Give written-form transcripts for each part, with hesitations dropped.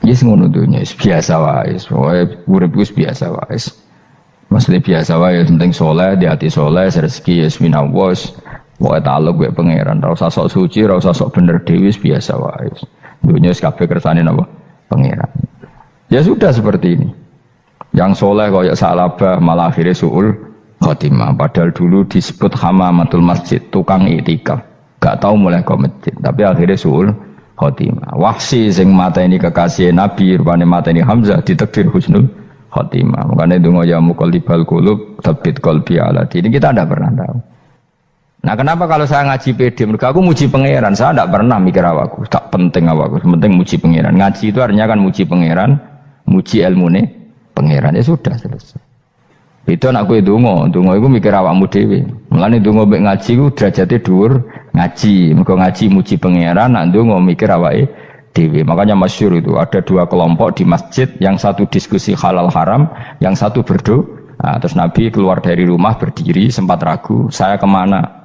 Yes ngono dunya biasa wae, pokoke urip wis biasa wae. Maksudnya biasa wae penting soleh, di hati soleh, rezeki ya minallah. Pokoke taluk wae pangeran, ora usah sok suci, ora usah sok bener dhewe biasa wae. Dunya wis kabeh kersane napa? Pangeran. Ya sudah seperti ini. Yang soleh koyok salabah malah akhirnya suul khotimah. Padahal dulu disebut hamamatul masjid, tukang itikaf. Gak tahu mulai ke masjid, tapi akhirnya suul khotimah. Wahsi sing mata ini kekasih Nabi, rupanya mata ini Hamzah ditakdir husnul khotimah. Makanya donga ya muqallibal qulub tsabbit qalbi ala dini. Kita tidak pernah tahu. Nah kenapa kalau saya ngaji PD, mereka aku muji pangeran, saya tidak pernah mikir awakku, tak penting awakku, penting muji pangeran. Ngaji itu artinya kan muji pangeran, muji ilmune pangeran, ya sudah selesai. Itu anakku itu donga itu mikir awakmu dhewe. Mulane donga mek ngaji ku derajate dhuwur ngaji, mergo ngaji muji pangeran, nak donga mikir awake dhewe. Makanya masyhur itu ada dua kelompok di masjid, yang satu diskusi halal haram, yang satu berdoa. Nah, terus Nabi keluar dari rumah berdiri sempat ragu, saya kemana?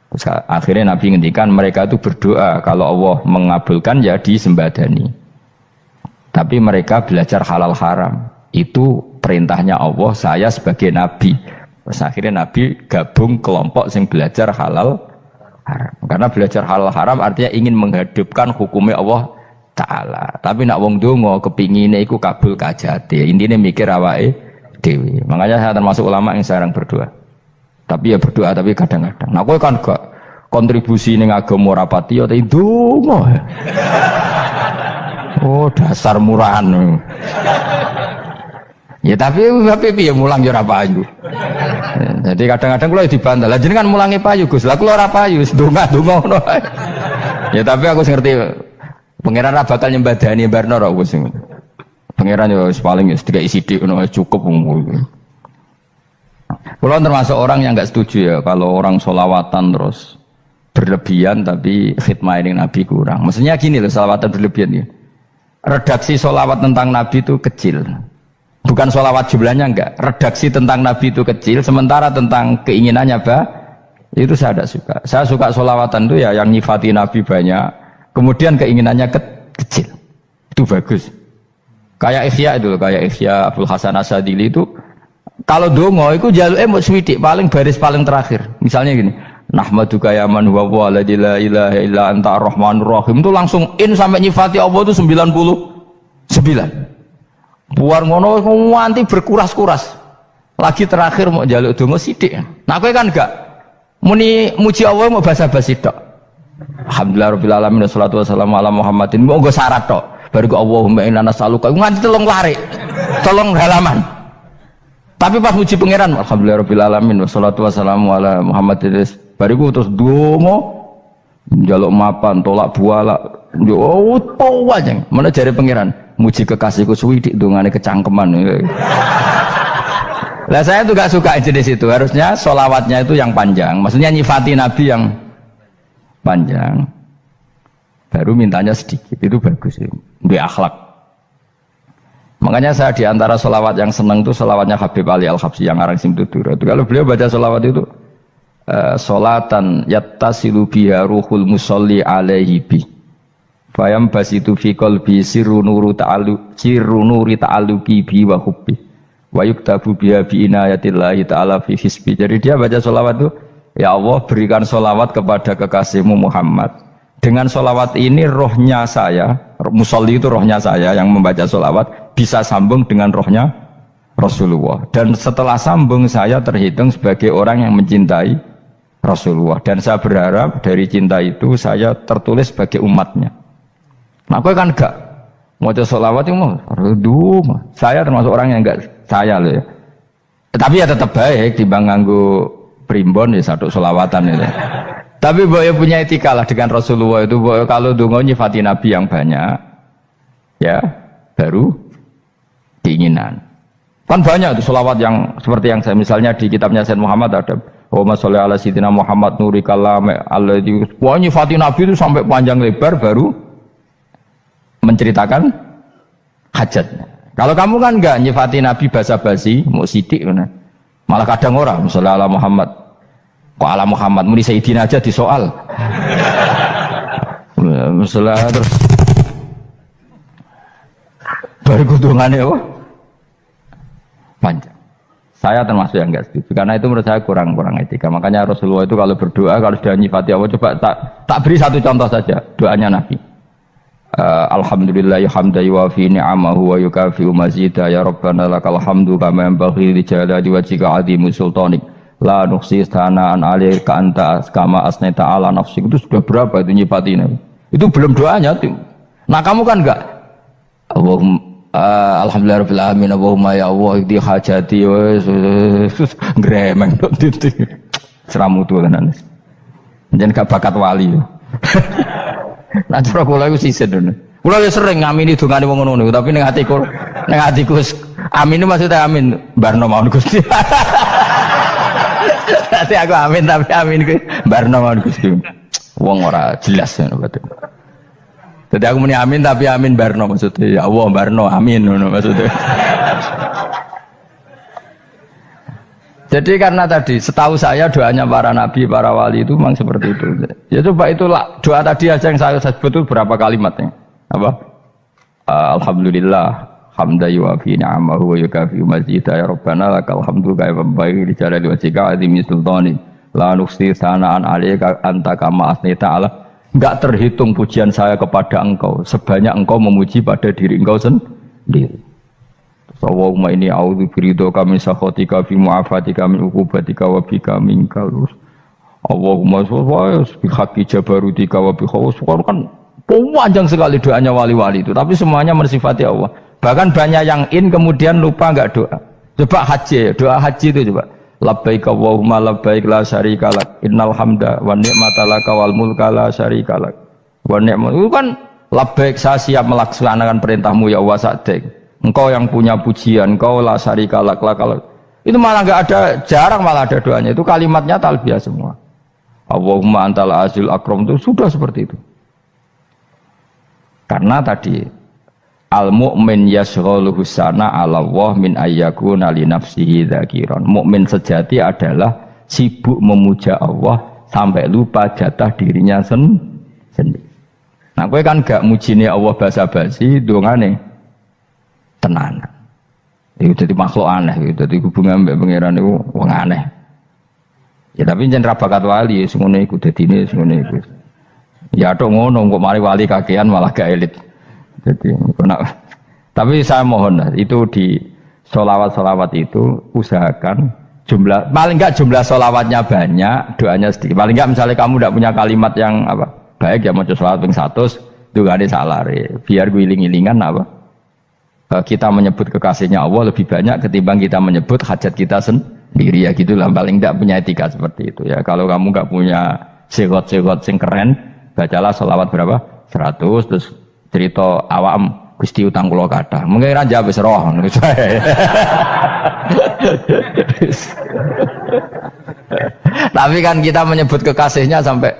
Terus akhirnya Nabi ngendikan mereka itu berdoa kalau Allah mengabulkan ya disembadani. Tapi mereka belajar halal haram. Itu perintahnya Allah, saya sebagai Nabi. Terus akhirnya Nabi gabung kelompok yang belajar halal haram. Karena belajar halal haram artinya ingin menghidupkan hukumnya Allah Ta'ala. Tapi nak wong donga kepingine iku kabul kajate. Intine mikir awake dhewe. Makanya saya termasuk ulama yang jarang berdoa. Tapi ya berdoa tapi kadang-kadang. Nah kowe kan gak kontribusi ning agama rapati ya ndonga. Oh dasar murahan. Ya tapi piye mulang ya ora payu. Jadi kadang-kadang kula dibantah. Lah jenengan mulangi payu Gus. Lah kula ora payu, ndonga-ndonga ngono. Ya tapi aku ngerti pangeran ra bakal nyembadani barno ra Gus. Pangeran ya paling sedikit sithik ngono cukup. Kula termasuk orang yang enggak setuju ya kalau orang sholawatan terus berlebihan tapi khidmah ini Nabi kurang. Maksudnya gini loh, sholawatan berlebihan ya. Redaksi sholawat tentang Nabi itu kecil. Bukan sholawat jumlahnya enggak. Redaksi tentang Nabi itu kecil, sementara tentang keinginannya itu saya tidak suka. Saya suka sholawatan itu ya yang nyifati Nabi banyak, kemudian keinginannya kecil. Itu bagus. Kayak Ihya itu, kayak Ihya Abdul Hasan Asadili itu, kalau dongo itu jaluk mau swidik paling baris paling terakhir. Misalnya gini, nahmaduka ya man huwa la ilaha illa anta ar-rahmanur rahim, itu langsung in sampai nyifati Allah itu 99. Buar ngono nganti berkuras-kuras. Lagi terakhir mau jaluk dongo sithik. Nah kowe kan enggak muni muji Allah mau basa-basi tok. Alhamdulillah rabbil alamin wassalatu wassalamu ala Muhammadin. Mau nggo syarat tok. Baru ke Allahumma inna nas'aluka nganti telung lari. Telung halaman. Tapi pas muji pangeran alhamdulillah rabbil alamin wassalatu wassalamu ala Muhammadin. Bariku terus dongo njaluk mapan tolak buala. Yo aja. Mana jare pangeran? Muji kekasihku suwidik dongane kecangkeman. Lah saya tuh gak suka jenis itu. Harusnya sholawatnya itu yang panjang. Maksudnya nyifati Nabi yang panjang. Baru mintanya sedikit. Itu bagus ya. Di akhlak. Makanya saya diantara sholawat yang senang itu sholawatnya Habib Ali Al-Habsyi yang arang Simtudura. Itu kalau beliau baca sholawat itu sholatan yattasilu biha ruhul musolli alaihi bi. Fayam basitu fi qalbi sirru nuri ta'alluqi bi wa hubbi wa yuktabu biha bi inayatillahi ta'ala fi hisbi. Jadi dia baca sholawat itu, ya Allah berikan sholawat kepada kekasihmu Muhammad. Dengan sholawat ini rohnya saya, musolli itu rohnya saya yang membaca sholawat bisa sambung dengan rohnya Rasulullah. Dan setelah sambung saya terhitung sebagai orang yang mencintai Rasulullah. Dan saya berharap dari cinta itu saya tertulis sebagai umatnya. Nah, aku kan enggak mau sholawat itu mau saya termasuk orang yang enggak saya loh ya. Tapi ya tetap baik dibanding nganggo primbon ya satu sholawatan itu. Tapi boyo punya etika lah dengan Rasulullah itu. Boyo kalau dongo nyifati Nabi yang banyak, ya baru keinginan. Kan banyak itu sholawat yang seperti yang saya misalnya di kitabnya Sayyid Muhammad ada. Allahumma sholli ala sayyidina Muhammad nuri kalam alladzi. Wah nyifati Nabi itu sampai panjang lebar baru menceritakan hajatnya. Kalau kamu kan enggak nyifati Nabi basa-basi, mau sidik mana? Malah kadang orang, misalnya ala Muhammad, kok ala Muhammad, muni Sayyidina aja disoal. Misalnya terus Baru kudungannya apa? Panjang. Saya termasuk yang enggak setuju karena itu menurut saya kurang etika. Makanya Rasulullah itu kalau berdoa kalau sudah nyifati Allah, coba tak beri satu contoh saja doanya Nabi. Alhamdulillah hamdan yuwafi ni'amahu wa yukafi'u mazidah ya rabbana lakal hamdu kama yanbaghi li jalali wajhika 'azimi sultanik la nuhsi sana'an 'alaika anta kama asnaita 'ala nafsik. Itu sudah berapa itu nyifatinya? Itu belum doanya tuh. Nah kamu kan enggak Allahumma alhamdulillah rabbil alamin Allahumma ya Allah di hajati gremeng tok titik seramutu tenan jen gak bakat wali nah cara kula iku sisen ngono kula wis sering ngamini dongane wong ngono tapi ning atiku amin maksudnya amin barno mawon Gusti dadi aku amin tapi amin kuwi barno mawon Gusti wong ora jelas ngono betul. Jadi aku muni amin tapi amin barno maksudnya ya Allah barno amin maksudnya. Jadi karena tadi setahu saya doanya para nabi, para wali itu memang seperti itu. Ya coba itulah doa tadi aja yang saya sebut itu berapa kalimatnya? Apa? Alhamdulillah hamdan yuwafi ni'amahu wa yukafi'u mazidah ya rabbana lakal hamdu kama yanbaghi li jalali wajhika 'azimi sultanik la nuhsi sana'an 'alaika anta kama asnaita 'ala. Enggak terhitung pujian saya kepada engkau sebanyak engkau memuji pada diri engkau sendiri. Allahumma inni a'udzu biridhoka min sakhatika fi mu'afatika min uqubatika wa bika minkal. Allahumma sholli bi haqqi jabarutika wa bi khawfika. Kan panjang sekali doanya wali-wali itu, tapi semuanya mensifati Allah. Bahkan banyak yang kemudian lupa enggak doa. Coba haji, doa haji itu coba. Labbaik Allahumma labbaik la syarika lak innal hamda wa ni'mata laka wal mulka la syarika lak wa ni'mat. Itu kan labbaik saya siap melaksanakan perintahmu ya Allah sa'dik. Engkau yang punya pujian, engkau la syarika lak. Itu malah enggak ada, jarang malah ada doanya. Itu kalimatnya talbiyah semua. Allahumma antal azil akram itu sudah seperti itu. Karena tadi al-mu'min yashghaluhu sana 'ala Allah min ayyakuna li nafsihi dzakiran. Mukmin sejati adalah sibuk memuja Allah sampai lupa jatah dirinya sendiri. Nah, kowe kan gak mujine Allah basa-basi, dongane tenanan. Itu jadi makhluk aneh, itu jadi hubungan mbek pangeran itu wong aneh. Ya tapi jen ra bakat wali ngono iku dadine ngono iku. Ya tok ngono kok mari wali kakean malah gak elit. Jadi, tapi saya mohon itu di sholawat itu usahakan jumlah paling enggak jumlah sholawatnya banyak, doanya sedikit. Paling enggak misalnya kamu tidak punya kalimat yang apa baik ya mau sholawat ping 100 itu gak ada salah biar gue iling-ilingan apa kita menyebut kekasihnya Allah lebih banyak ketimbang kita menyebut hajat kita sendiri ya gitulah. Paling enggak punya etika seperti itu ya. Kalau kamu enggak punya segot-segot sing keren, bacalah sholawat berapa 100 terus cerita awam Gusti utang kula kathah. Mungkin ra jawab wis roh ngono saya. Tapi kan kita menyebut kekasihnya sampai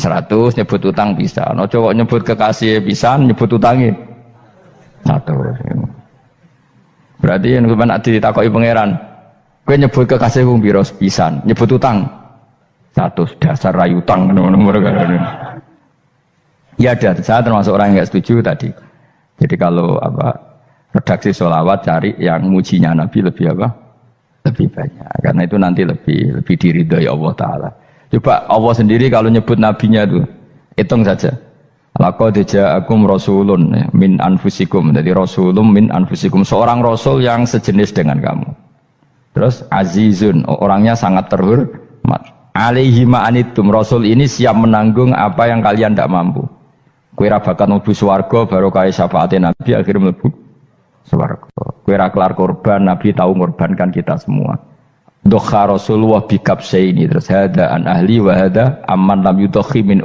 100, nyebut utang bisa. No kok nyebut kekasih pisan, nyebut utangnya 100. Berarti yang nak ditakoki pangeran, kowe nyebut kekasih wong pira pisan, nyebut utang 100 dasar ra utang ngono-ngono. Ya ada, saya termasuk orang yang nggak setuju tadi. Jadi kalau apa redaksi sholawat cari yang mujinya Nabi lebih apa? Lebih banyak. Karena itu nanti lebih diridhoi Allah Taala. Coba Allah sendiri kalau nyebut nabinya itu, hitung saja. Laqad ja'akum rasulun min anfusikum. Jadi rasulun min anfusikum, seorang rasul yang sejenis dengan kamu. Terus azizun, orangnya sangat terhormat. Alaihi ma'anitum, rasul ini siap menanggung apa yang kalian tidak mampu. Kowe ra bakat mlebu swarga baru kaya syafaate Nabi akhirnya mlebu swarga. Kowe ra kelar korban, Nabi tahu mengorbankan kita semua. Dokha Rasulullah bikabsaini terus hada an ahli wa hada amman lam yudokhi min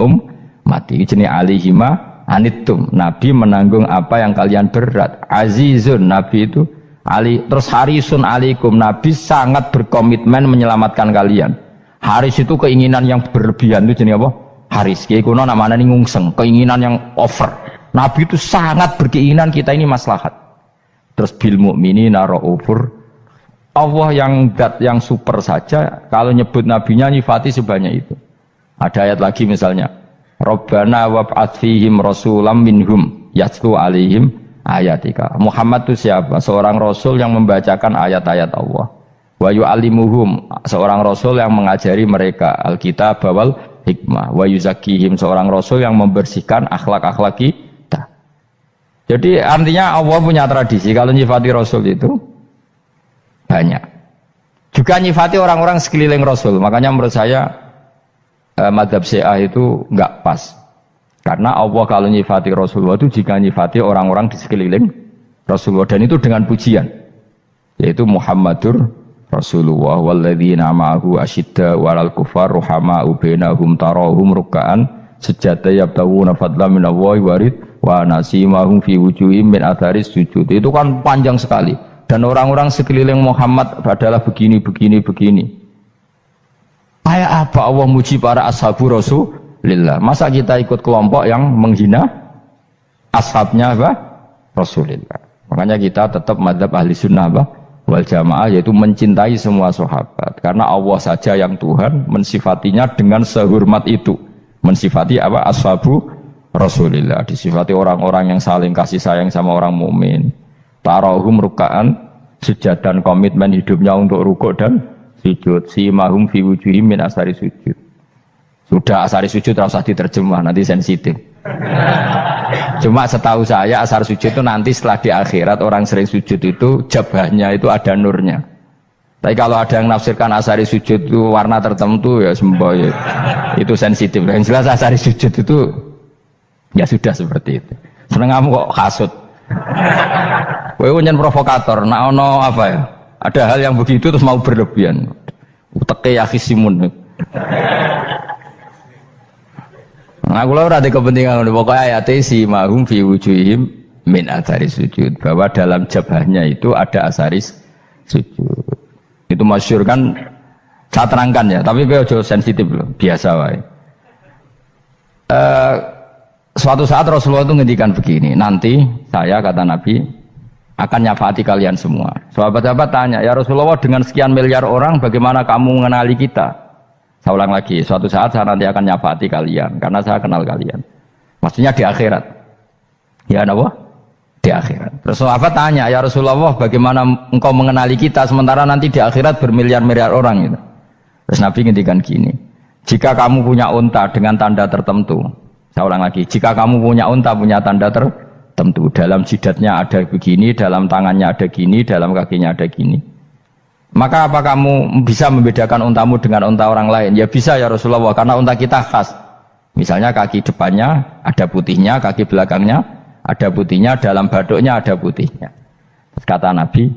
mati. Jenenge alihima anittum. Nabi menanggung apa yang kalian berat. Azizun, Nabi itu ali terus harisun alaikum. Nabi sangat berkomitmen menyelamatkan kalian. Haris itu keinginan yang berlebihan itu jenenge apa? Haris, kiai kuno namanya ini ngungseng, keinginan yang over. Nabi itu sangat berkeinginan kita ini maslahat. Terus bil mukminina raufur. Allah yang dat yang super saja kalau nyebut nabinya nyifati sebanyak itu. Ada ayat lagi misalnya, Rabbana wab'ats fihim rasulam minhum yatlu alaihim ayatika. Muhammad itu siapa? Seorang rasul yang membacakan ayat-ayat Allah. Wa yu'allimuhum, seorang rasul yang mengajari mereka alkitab wal hikmah. Wa yuzakkihim, seorang rasul yang membersihkan akhlak-akhlak kita. Jadi artinya Allah punya tradisi kalau nyifati rasul itu banyak. Juga nyifati orang-orang sekeliling rasul. Makanya menurut saya mazhab Syiah itu enggak pas. Karena Allah kalau nyifati Rasulullah itu jika nyifati orang-orang di sekeliling Rasulullah, dan itu dengan pujian, yaitu Muhammadur Rasulullah walladzina ma'ahu asyidda 'alal kuffar ruhama'u bainahum tarahum ruk'an sujada yabtaguna fadlan minallahi warid wa nasimahum fi wujuhim min atharis sujud. Itu kan panjang sekali, dan orang-orang sekeliling Muhammad adalah begini. Kayak apa Allah muji para ashabu Rasulillah? Masa kita ikut kelompok yang menghina ashabnya apa? Rasulillah. Makanya kita tetap madzhab ahli sunnah apa? Wal jamaah, yaitu mencintai semua sahabat. Karena Allah saja yang Tuhan mensifatinya dengan sehormat itu. Mensifati apa? Ashabu Rasulillah. Disifati orang-orang yang saling kasih sayang sama orang mukmin. Tarahum ruk'an, sujud dan komitmen hidupnya untuk rukuk dan sujud. Simahum fi wujuhim min asari sujud. Sudah asari sujud terus diterjemah, nanti sensitif. Cuma setahu saya asar sujud itu nanti setelah di akhirat orang sering sujud itu jabahnya itu ada nurnya. Tapi kalau ada yang nafsirkan asari sujud itu warna tertentu ya semboy. Itu sensitif. Yang jelas asari sujud itu ya sudah seperti itu. Seneng kamu kok hasut. Kowe nyen provokator, nak ono apa ya? Ada hal yang begitu terus mau berlebihan. Uteke ya khisimun. Nah, kula ora ada kepentingan pokoknya ayat si mahum fi wujuhim min athari sujud, bahwa dalam jabahnya itu ada asaris sujud. Itu masyhur kan, saya terangkan ya, tapi kowe aja sensitif loh, biasa wae. Suatu saat Rasulullah itu ngendikan begini, nanti saya kata Nabi akan nyafaati kalian semua. Sahabat-sahabat tanya, ya Rasulullah dengan sekian miliar orang bagaimana kamu mengenali kita? Saya ulang lagi, suatu saat saya nanti akan nyafaati kalian karena saya kenal kalian. Maksudnya di akhirat. Ya apa? Di akhirat. Terus sahabat tanya, ya Rasulullah bagaimana engkau mengenali kita sementara nanti di akhirat bermiliar-miliar orang gitu. Terus Nabi ngendikan gini, jika kamu punya unta dengan tanda tertentu, saya ulang lagi, jika kamu punya unta punya tanda tertentu, dalam jidatnya ada begini, dalam tangannya ada gini, dalam kakinya ada gini, maka apa kamu bisa membedakan untamu dengan unta orang lain? Ya bisa ya Rasulullah, karena unta kita khas. Misalnya kaki depannya ada putihnya, kaki belakangnya ada putihnya, dalam baduknya ada putihnya. Terus kata Nabi,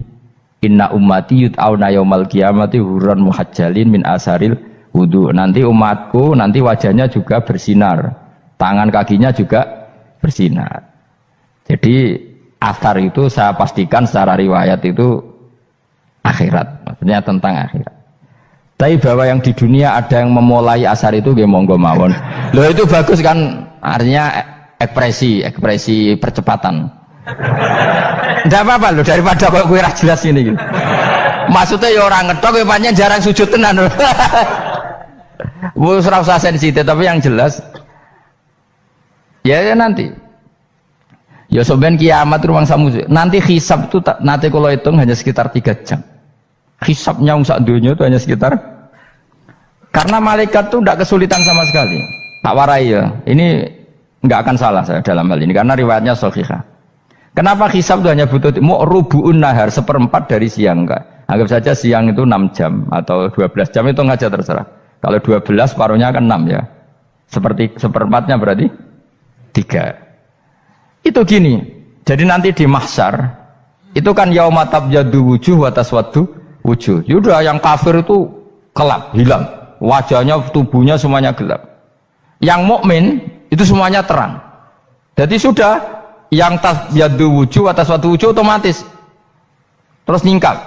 inna ummati yut'auna yaumal qiyamati hurran muhajjalin min asaril wudu. Nanti umatku nanti wajahnya juga bersinar, tangan kakinya juga bersinar. Jadi asar itu saya pastikan secara riwayat itu akhirat, maksudnya tentang akhirat. Tapi bahwa yang di dunia ada yang memulai asar itu nggih monggo mawon. Loh itu bagus kan, artinya ekspresi percepatan. Ndak apa-apa loh, daripada kok kowe ra jelas ini gitu. Maksudnya ya orang ngethok kowe pancen jarang sujud tenan. Wis ora usah sensitif, tapi yang jelas ya nanti. Ya soben kiamat ruang samu. Nanti hisab itu nanti kalau hitung hanya sekitar 3 jam. Hisabnya sak dunia itu hanya sekitar, karena malaikat itu tidak kesulitan sama sekali. Tak warai ya. Ini nggak akan salah saya dalam hal ini karena riwayatnya sahihah. Kenapa hisab itu hanya butuh rubu'un nahar, 1/4 dari siang enggak? Anggap saja siang itu 6 jam atau 12 jam itu aja terserah. Kalau 12 paruhnya kan 6 ya. Seperti 1/4-nya berarti 3. Itu gini, jadi nanti di mahsyar itu kan yauma tabyaddu wujuh wa taswaddu wujuh. Yaudah yang kafir itu gelap, hilang, wajahnya, tubuhnya semuanya gelap. Yang mukmin itu semuanya terang. Jadi sudah yang tabyaddu wujuh wa taswaddu wujuh otomatis terus nyingkap.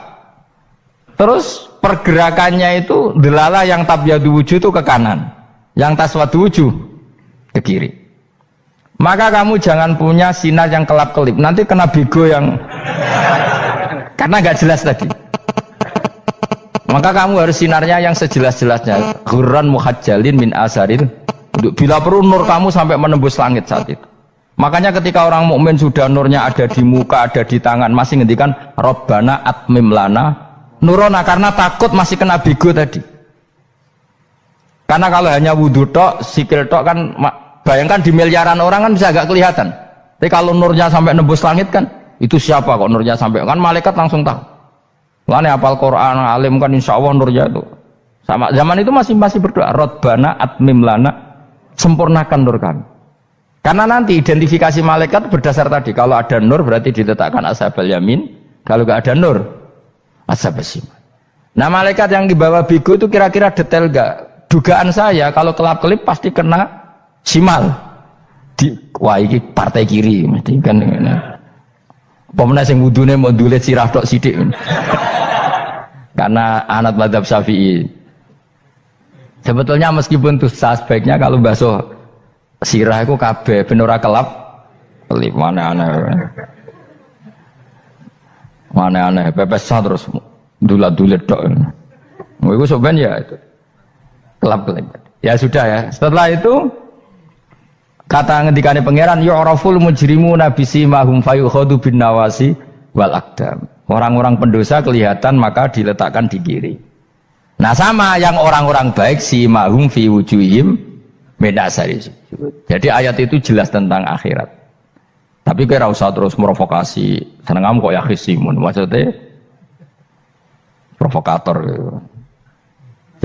Terus pergerakannya itu delala yang tabyaddu wujuh itu ke kanan, yang taswaddu wujuh ke kiri. Maka kamu jangan punya sinar yang kelap-kelip, nanti kena bego yang karena nggak jelas tadi. Maka kamu harus sinarnya yang sejelas-jelasnya, ghurran muhajjalin min asaril. Bila perlu nur kamu sampai menembus langit saat itu. Makanya ketika orang mukmin sudah nurnya ada di muka, ada di tangan, masih ngendikan Rabbana atmim lana nurona, karena takut masih kena bigo tadi. Karena kalau hanya wudhu tok, sikil tok kan, bayangkan di miliaran orang kan bisa agak kelihatan. Tapi kalau nurnya sampai nembus langit kan, itu siapa kok nurnya sampai, kan malaikat langsung tahu. Makanya hafal Quran, alim kan insya Allah nurnya itu. Sama zaman itu masih berdoa, Rabbana atmim lana, sempurnakan nur kami. Karena nanti identifikasi malaikat berdasar tadi, kalau ada nur berarti diletakkan ashabal yamin, kalau nggak ada nur ashabal shimal. Nah malaikat yang dibawa bigo itu kira-kira detail nggak? Dugaan saya kalau kelap-kelip pasti kena shimal. Wah ini partai kiri, mesti kan. Pemenang yang wudhunya mau dulet sirah tok sidik. Karena anak madhab Syafi'i. Sebetulnya meskipun itu sebaiknya kalau basuh sirah itu kabeh ben ora kelap kelip, mana aneh pepes terus dulat-dulet tok. Iku soben ya itu kelap kelip. Ya sudah ya. Setelah itu kata ngendikane pangeran yu'raful mujrimuna bisimahum fayukhadu bin nawasi wal aqdam. Orang-orang pendosa kelihatan maka diletakkan di kiri. Nah sama yang orang-orang baik simahum fi wujuhihim Medasari. Jadi ayat itu jelas tentang akhirat. Tapi kira usah terus merovokasi. Seneng kamu kok ya khisimun. Maksudnya provokator. Gitu.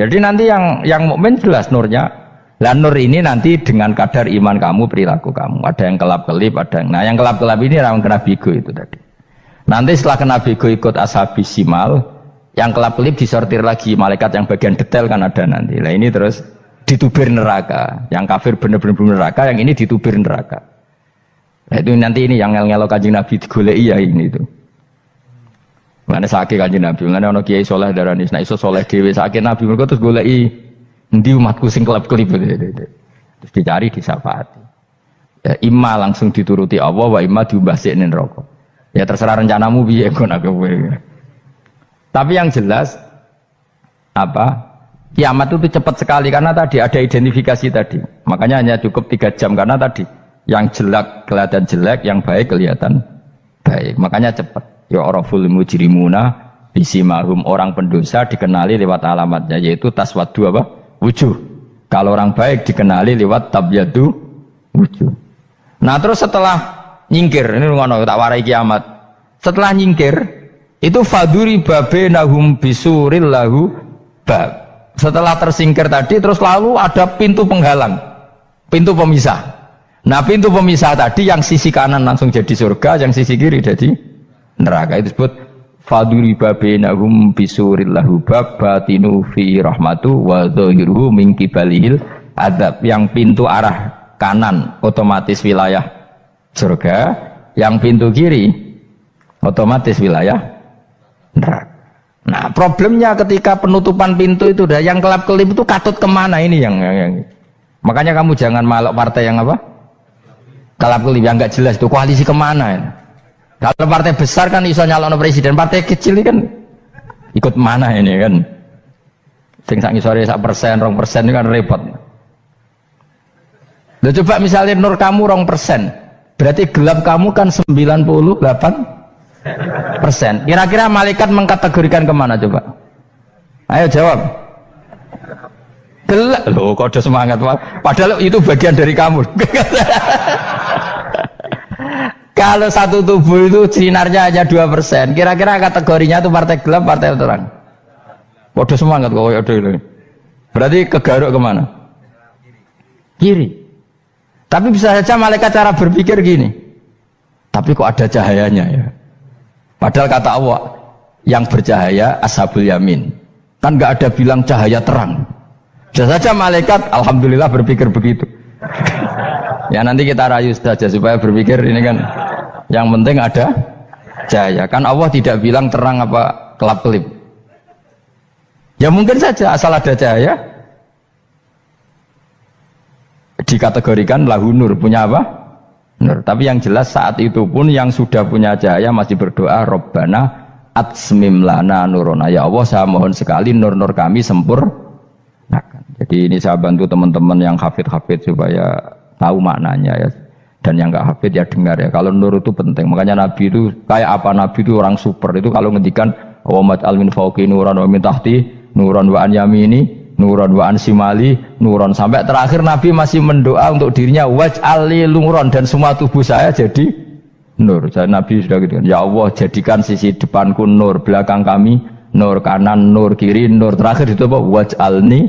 Jadi nanti yang mukmin jelas nurnya. Lah nur ini nanti dengan kadar iman kamu, perilaku kamu. Ada yang kelap-kelip, ada yang. Nah yang kelap-kelip ini orang kena bigo itu tadi. Nanti setelah kena bigo ikut ashabis simal, yang kelap-kelip disortir lagi malaikat yang bagian detail kan ada nanti. Nah ini terus ditubir neraka, yang kafir bener-bener neraka, yang ini ditubir neraka. Nah, itu nanti ini yang ngel-ngelo Kanjeng Nabi digoleki ya ini itu. Mana sakit Kanjeng Nabi, mana ono kiai soleh darani, nah iso soleh dhewe sakit Nabi mergo terus goleki endi umatku sing kelep-kelip terus dicari disyafaati. Ya imma langsung dituruti Allah, wa imma diumbasik ning neraka. Ya terserah rencanamu piye kon aku. Tapi yang jelas apa? Kiamat itu cepat sekali karena tadi ada identifikasi tadi. Makanya hanya cukup 3 jam karena tadi yang jelek kelihatan jelek, yang baik kelihatan baik. Makanya cepat. Ya araful mujrimuna bisimahum, orang pendosa dikenali lewat alamatnya yaitu taswaddu apa? Wujuh. Kalau orang baik dikenali lewat tabyadu wujuh. Nah, terus setelah nyingkir, ini ngono tak warai kiamat. Setelah nyingkir itu faduri babenahum bisuril lahu bab. Setelah tersingkir tadi terus lalu ada pintu penghalang, pintu pemisah. Nah pintu pemisah tadi yang sisi kanan langsung jadi surga, yang sisi kiri jadi neraka. Itu disebut faduri babenahum bisuril lahu bab batinu fi rahmatu wa dhahiruhu min qibalihil adzab. Yang pintu arah kanan otomatis wilayah surga, yang pintu kiri otomatis wilayah neraka. Nah problemnya ketika penutupan pintu itu dah yang kelap-kelip itu katut kemana ini yang makanya kamu jangan malok partai yang apa kelap-kelip yang nggak jelas itu koalisi kemana ya? Kalau partai besar kan iso nyalon presiden, partai kecil ini kan ikut mana ini kan sing sak ngisore 1%, 2% ini kan repot. Loh, coba misalnya nur kamu 2%, berarti gelap kamu kan 98%. Kira-kira malaikat mengkategorikan kemana coba? Ayo jawab. Gelap. Loh kok ada semangat Pak? Padahal itu bagian dari kamu. Kalau satu tubuh itu sinarnya hanya 2%, kira-kira kategorinya itu partai gelap, partai terang. Waduh semangat kok ada ini. Berarti kegaruk kemana? Kiri. Tapi bisa saja malaikat cara berpikir gini. Tapi kok ada cahayanya ya? Padahal kata Allah yang bercahaya ashabul yamin. Kan nggak ada bilang cahaya terang. Bisa saja malaikat alhamdulillah berpikir begitu. Ya nanti kita rayu saja supaya berpikir ini kan yang penting ada cahaya. Kan Allah tidak bilang terang apa kelap-kelip. Ya mungkin saja asal ada cahaya dikategorikan lahu nur, punya apa? Nur. Tapi yang jelas saat itu pun yang sudah punya cahaya masih berdoa Rabbana atsmim lana nurona, ya Allah saya mohon sekali nur-nur kami sempurnakan. Jadi ini saya bantu teman-teman yang hafid-hafid supaya tahu maknanya ya. dan yang nggak hafid ya dengar ya. Kalau nur itu penting. Makanya Nabi itu kayak apa? Nabi itu orang super. Itu kalau ngendikan wa mat'al min fawqi nuran wa min tahti nuran wa an yamini nuran wa an simali nuran, sampai terakhir Nabi masih mendoa untuk dirinya waj'ali nuran, dan semua tubuh saya jadi nur. Jadi Nabi sudah gitu. Ya Allah, jadikan sisi depanku nur, belakang kami nur, kanan nur, kiri nur, terakhir itu apa? Waj'alni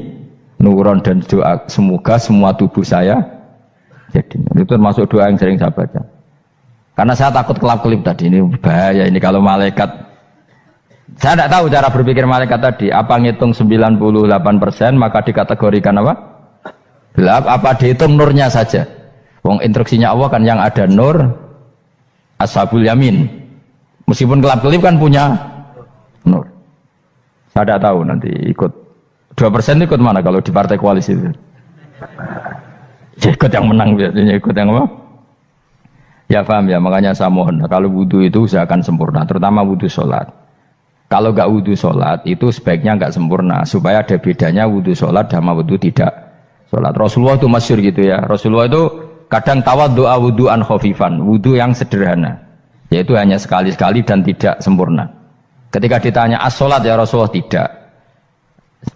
nuran, dan doa semoga semua tubuh saya jadi nur. Itu termasuk doa yang sering saya baca. Karena saya takut kelap-kelip tadi, ini bahaya ini kalau malaikat. Saya tidak tahu cara berpikir malaikat tadi. Apa ngitung 98% maka dikategorikan apa? Gelap. Apa dihitung nurnya saja? Wong instruksinya Allah kan yang ada nur ashabul yamin. Meskipun kelap-kelip kan punya nur. Saya tidak tahu nanti ikut 2% ikut mana kalau di partai koalisi itu. Ya, ikut yang menang biasanya, ikut yang apa? Ya paham ya, makanya saya mohon kalau wudhu itu usahakan sempurna, terutama wudhu sholat. Kalau nggak wudhu sholat itu sebaiknya nggak sempurna, supaya ada bedanya wudhu sholat sama wudhu tidak sholat. Rasulullah itu masyhur gitu ya, Rasulullah itu kadang tawaddu'a wudhu'an khafifan, wudhu yang sederhana, yaitu hanya sekali-sekali dan tidak sempurna. Ketika ditanya as-sholat ya Rasulullah, tidak.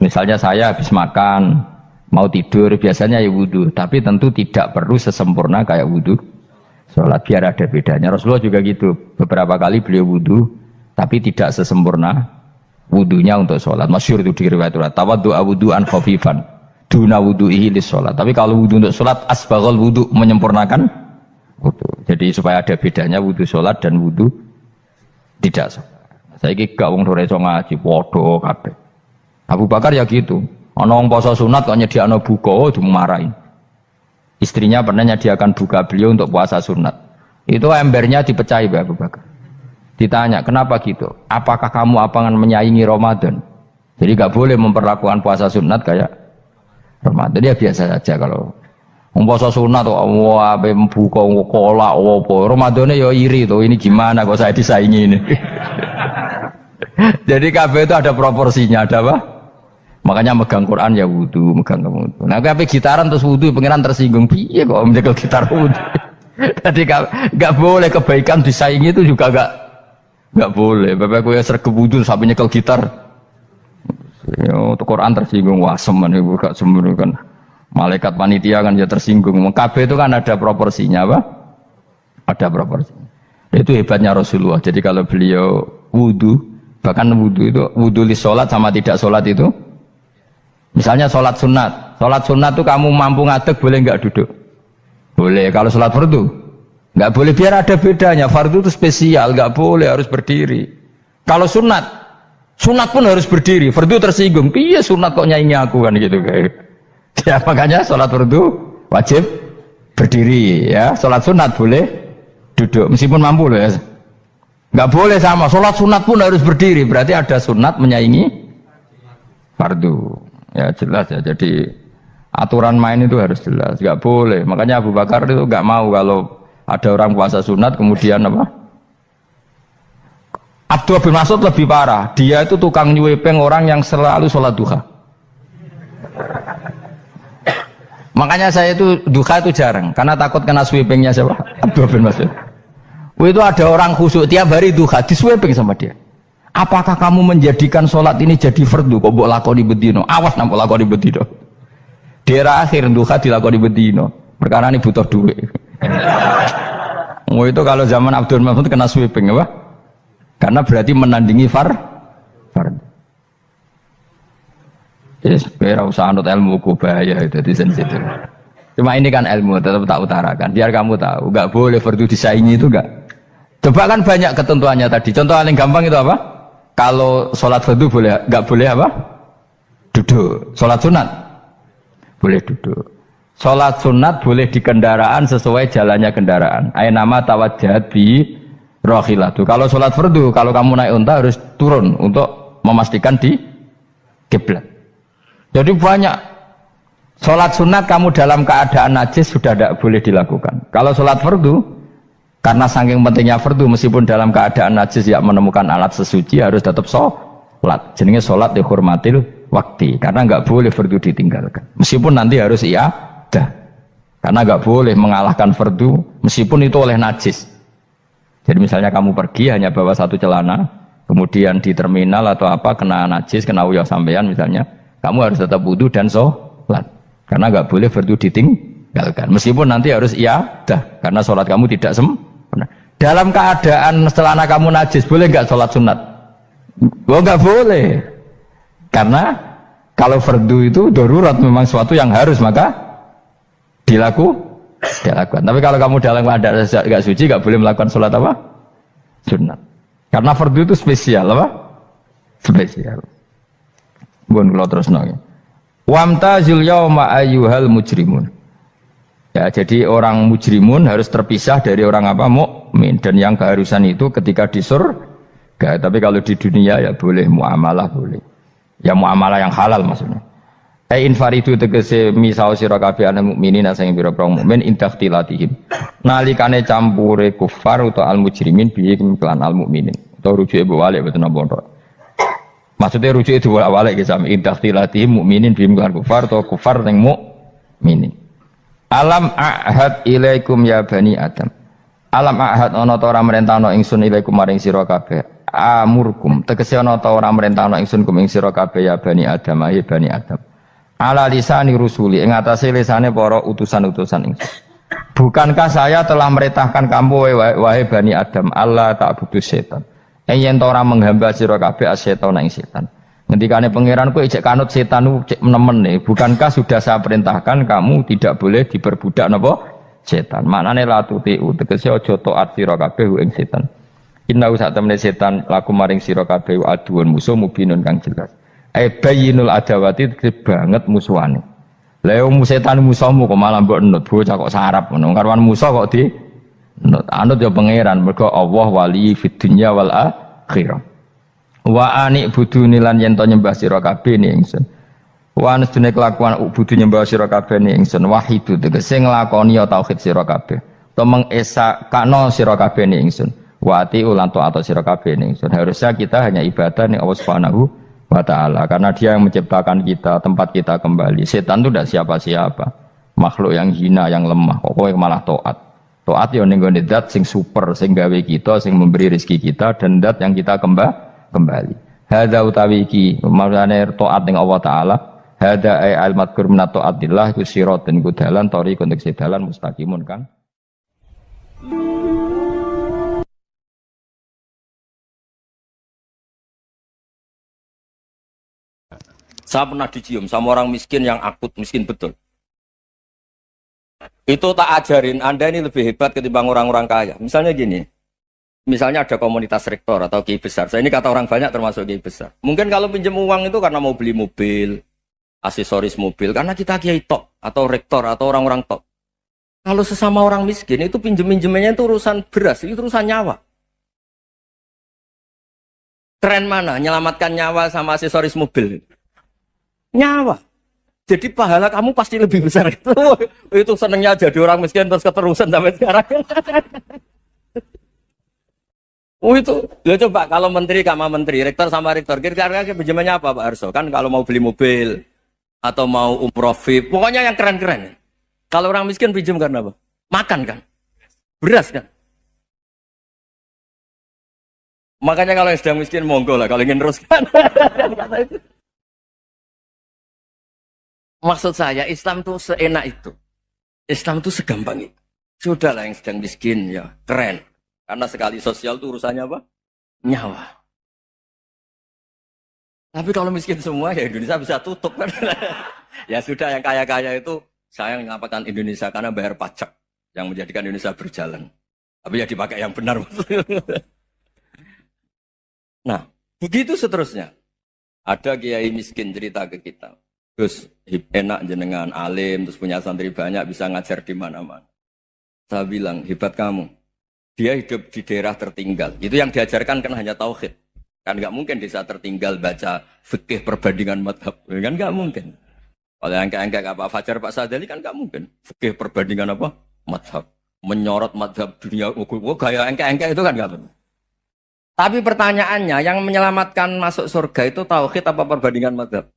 Misalnya saya habis makan mau tidur biasanya ya wudhu, tapi tentu tidak perlu sesempurna kayak wudhu sholat, biar ada bedanya. Rasulullah juga gitu, beberapa kali beliau wudhu tapi tidak sesempurna wudhunya untuk sholat. Masyhur itu di riwayat tawaddu'a wudhu'an khafifan duna wudhu'ihi lis sholat. Tapi kalau wudhu untuk sholat asbaghal wudhu, menyempurnakan wudhu. Jadi supaya ada bedanya wudhu sholat dan wudhu tidak sholat. Saya gak wong sore ngaji podo kabeh. Abu Bakar ya gitu. Ana wong poso sunat kok nyediakno buka, dimarahin. Istrinya pernah nyediakan buka beliau untuk puasa sunat. Itu embernya dipecahi Abu Bakar. Ditanya, kenapa gitu? Apakah kamu akan menyaingi Ramadan? Jadi gak boleh memperlakukan puasa sunat kayak Ramadan. Ya biasa saja kalau puasa sunat kok wah buka kolak apa. Ramadannya ya iri tuh. Ini gimana kok saya disaingi ini? Jadi kabeh itu ada proporsinya, ada apa? Makanya megang Quran ya wudu, megang wudu. Nah, tapi gitaran terus wudu, pengiran tersinggung. Piye kok menjaga gitar wudu? Jadi enggak boleh kebaikan disaingi itu juga enggak boleh. Bapak gue sergep wudu sampai nyekel gitar. Ya, untuk Quran tersinggung, wah semen ibu gak sembunyi kan. Malaikat panitia kan ya tersinggung. Kabeh itu kan ada proporsinya apa? Ada proporsinya. Itu hebatnya Rasulullah. Jadi kalau beliau wudu, bahkan wudu itu wudu li sholat sama tidak sholat itu. Misalnya sholat sunat itu kamu mampu ngadeg boleh nggak duduk? Boleh. Kalau sholat fardu nggak boleh, biar ada bedanya. Fardu itu spesial, nggak boleh, harus berdiri. Kalau sunat pun harus berdiri. Fardu tersinggung, iya sunat kok nyaingi aku kan gitu kayak. Ya makanya sholat fardu wajib berdiri ya. Sholat sunat boleh duduk meskipun mampu loh ya. Nggak boleh sama. Sholat sunat pun harus berdiri. Berarti ada sunat menyaingi fardu. Ya jelas ya, jadi aturan main itu harus jelas, nggak boleh. Makanya Abu Bakar itu nggak mau kalau ada orang puasa sunat kemudian apa? Abdullah bin Mas'ud lebih parah, dia itu tukang nyuepeng orang yang selalu sholat duha. Makanya saya itu duha itu jarang, karena takut kena sweepingnya siapa? Abdullah bin Mas'ud. Itu ada orang khusyuk tiap hari duha, disweeping sama dia. Apakah kamu menjadikan sholat ini jadi fardu? Kok mbok lakoni bedino? Awas nang mbok lakoni bedino. Daerah akhir duha dilakoni bedino. Perkara ini butuh duit. Itu kalau zaman Abdul Mas'ud kena sweeping apa? Karena berarti menandingi fardu. Yes, kira usah anut ilmu ku bahaya itu di sensitif. Cuma ini kan ilmu tetap tak utarakan. Biar kamu tahu, nggak boleh fardu disaingi itu nggak. Coba kan banyak ketentuannya tadi. Contoh paling gampang itu apa? Kalau sholat fardu boleh, nggak boleh apa? Duduk. Sholat sunat boleh duduk. Sholat sunat boleh di kendaraan sesuai jalannya kendaraan. Aynama tawajjahat bi rohilatu. Kalau sholat fardu, kalau kamu naik unta harus turun untuk memastikan di kiblat. Jadi banyak sholat sunat kamu dalam keadaan najis sudah tidak boleh dilakukan. Kalau sholat fardu, karena saking pentingnya fardu, meskipun dalam keadaan najis ya menemukan alat sesuci harus tetap sholat. Jenenge sholat dihormatil waktu, karena nggak boleh fardu ditinggalkan. Meskipun nanti harus iadah. Karena nggak boleh mengalahkan fardu meskipun itu oleh najis. Jadi misalnya kamu pergi hanya bawa satu celana, kemudian di terminal atau apa kena najis, kena uyah sampean misalnya, kamu harus tetap wudu dan sholat. Karena nggak boleh fardu ditinggalkan. Meskipun nanti harus dah, karena sholat kamu tidak sempurna. Dalam keadaan celana kamu najis, boleh nggak sholat sunat? Oh nggak boleh. Karena kalau fardu itu darurat memang suatu yang harus maka dilakukan. Tapi kalau kamu dalam keadaan nggak suci, nggak boleh melakukan sholat apa? Sunat. Karena fardu itu spesial apa? Spesial. Bukan kalau terus nongin. Wamtazil yauma ayyuhal mujrimun. Ya, jadi orang mujrimun harus terpisah dari orang apa? Mukmin. Dan yang keharusan itu ketika di surga. Tapi kalau di dunia ya boleh muamalah boleh. Ya muamalah yang halal maksudnya. Infaridu tegese misau sira kabeh ana mukminin sing pira-pira mukmin intakhtilatihim. Nalikane campure kufar utawa al mujrimin bihi kelan al mukminin. Utawa rujuke mbok walik boten napa. Maksudnya rujuke diwalik ge sami intakhtilatihim mukminin bihi kelan kufar utawa kufar ning mukminin. Alam ahad ilaikum ya bani Adam. Alam ahad ana ta ora merentano ingsun ilaikum maring sira kabeh. Amurkum tegese ana ta ora merentano ingsun kum ing sira kabeh ya bani Adam ya bani Adam. Ala lisani rusuli ing atase lisane para utusan-utusan ingsun. Bukankah saya telah merintahkan kamu wahai bani Adam Allah ta'budu setan. Yen ora menghamba sira kabeh asetan ing setan. Ngendikane pangeran kowe ijek kanut setan ku cek nemen nih. Bukankah sudah saya perintahkan kamu tidak boleh diperbudak napa setan. Maknane la tutiu tegese aja taat sira kabeh ing setan. Inna sak temene setan laku maring sira kabeh aduun musuh mubinun kang jelas. Bayinul adawati banget musuhane. Lah yo setan musuhmu kok malah mbok enut bocah kok sarap ngono. Karwan musuh kok di enut. Anut yo pangeran mergo Allah wali fid dunya wal akhirah. Wa ani buduni lan yen to nyembah sira kabeh ni ingsun. Wa anstune kelakuan budu nyembah sira kabeh ni ingsun wahidu tegese nglakoni tauhid sira kabeh. To mengesa kano sira kabeh ni ingsun. Wa ati ulan taat sira kabeh ni ingsun. Harusnya kita hanya ibadah ning Allah Subhanahu wa ta'ala karena dia yang menciptakan kita, tempat kita kembali. Setan itu tidak siapa-siapa, makhluk yang hina, yang lemah. Kok malah taat ya ning gone zat sing super, sing gawe kita, sing memberi rezeki kita dan zat yang kita kembali. Hadza utawi iki maksudane taat ning Allah taala. Hadza ay al madkur min taatillah ku siratun ku dalan thariqun tek dalan mustaqimun kan. Saya pernah dicium sama orang miskin yang akut miskin betul. Itu tak ajarin Anda ini lebih hebat ketimbang orang-orang kaya. Misalnya gini, misalnya ada komunitas rektor atau kiai besar. Saya ini kata orang banyak termasuk kiai besar. Mungkin kalau pinjam uang itu karena mau beli mobil, aksesoris mobil, karena kita kiai tok atau rektor atau orang-orang tok. Kalau sesama orang miskin itu pinjem-pinjemannya itu urusan beras, itu urusan nyawa. Tren mana? Menyelamatkan nyawa sama aksesoris mobil. Nyawa. Jadi pahala kamu pasti lebih besar itu. Itu senengnya jadi orang miskin terus keterusan sampai sekarang. Itu. Ya coba kalau menteri sama menteri, rektor sama rektor, kira-kira pinjamannya apa Pak Arso? Kan kalau mau beli mobil atau mau umroh VIP, pokoknya yang keren-keren. Kalau orang miskin pinjam karena apa? Makan kan? Beras kan? Makanya kalau yang sedang miskin monggo lah kalau ingin teruskan. Maksud saya Islam tuh seenak itu. Islam tuh segampang itu. Sudahlah yang sedang miskin ya keren. Karena sekali sosial tuh urusannya apa? Nyawa. Tapi kalau miskin semua ya Indonesia bisa tutup kan. Ya sudah yang kaya-kaya itu saya mengatakan Indonesia karena bayar pajak yang menjadikan Indonesia berjalan. Tapi ya dipakai yang benar. Nah, begitu seterusnya. Ada kiai miskin cerita ke kita. Terus enak jenengan alim, terus punya santri banyak, bisa ngajar di mana-mana. Saya bilang, hebat kamu. Dia hidup di daerah tertinggal. Itu yang diajarkan kan hanya tauhid. Kan nggak mungkin desa tertinggal baca fikih perbandingan madhab. Kan nggak mungkin. Kalau yang kayak Pak Fajar, Pak Sadali kan nggak mungkin. Fikih perbandingan apa? Madhab. Menyorot madhab dunia. Gaya engke-engke itu kan nggak benar. Tapi pertanyaannya, yang menyelamatkan masuk surga itu tauhid apa perbandingan madhab?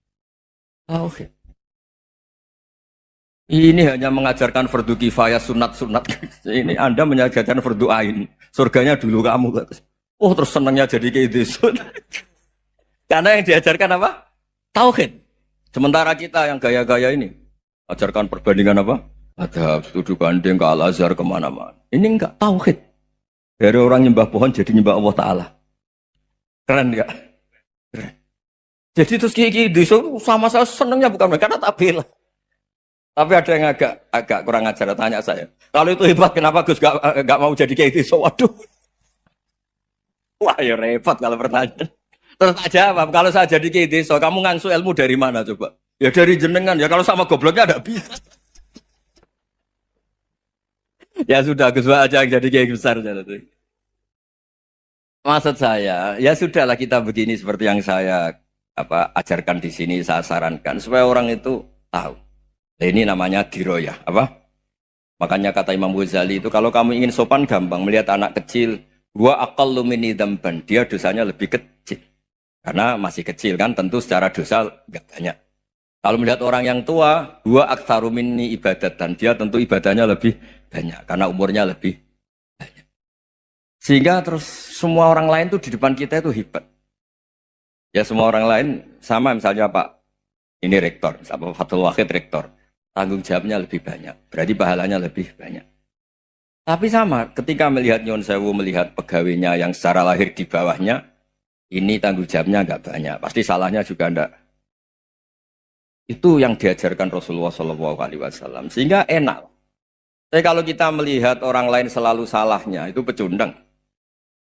Tauhid. Ini hanya mengajarkan fardu kifayah sunat-sunat. Ini Anda mengajarkan fardu ain. Surganya dulu kamu. Oh terus senangnya jadi kayak gitu. Karena yang diajarkan apa? Tauhid. Sementara kita yang gaya-gaya ini. Ajarkan perbandingan apa? Ada studi banding ke Al-Azhar kemana-mana. Ini enggak tauhid. Dari orang nyembah pohon jadi nyembah Allah Ta'ala. Keren enggak? Keren. Jadi terus kayak gitu sama saya senangnya bukan karena tak bela. Tapi ada yang agak kurang ajar tanya saya. Kalau itu hebat, kenapa Gus gak mau jadi kayak gitu? Waduh. Wah ya repot kalau pertanyaan. Terus tak jawab, kalau saya jadi kayak gitu, kamu ngangsu ilmu dari mana coba? Ya dari jenengan. Ya kalau sama gobloknya ada bisa. Ya sudah, Gus aja yang jadi kayak besar. Maksud saya, ya sudahlah kita begini seperti yang saya ajarkan di sini, saya sarankan supaya orang itu tahu. Nah, ini namanya diroyah, apa? Makanya kata Imam Ghazali itu kalau kamu ingin sopan gampang melihat anak kecil, gua aqallu minni dzamban, dia dosanya lebih kecil. Karena masih kecil kan, tentu secara dosa enggak banyak. Kalau melihat orang yang tua, gua aktsaru minni ibadatan, dia tentu ibadahnya lebih banyak karena umurnya lebih banyak. Sehingga terus semua orang lain tuh di depan kita itu hebat. Ya semua orang lain sama misalnya Pak ini rektor, misalnya Fathul Wahid rektor. Tanggung jawabnya lebih banyak, berarti pahalanya lebih banyak. Tapi sama, ketika melihat Nyon Sewu, melihat pegawainya yang secara lahir di bawahnya, ini tanggung jawabnya nggak banyak, pasti salahnya juga enggak. Itu yang diajarkan Rasulullah SAW, sehingga enak. Tapi kalau kita melihat orang lain selalu salahnya, itu pecundang.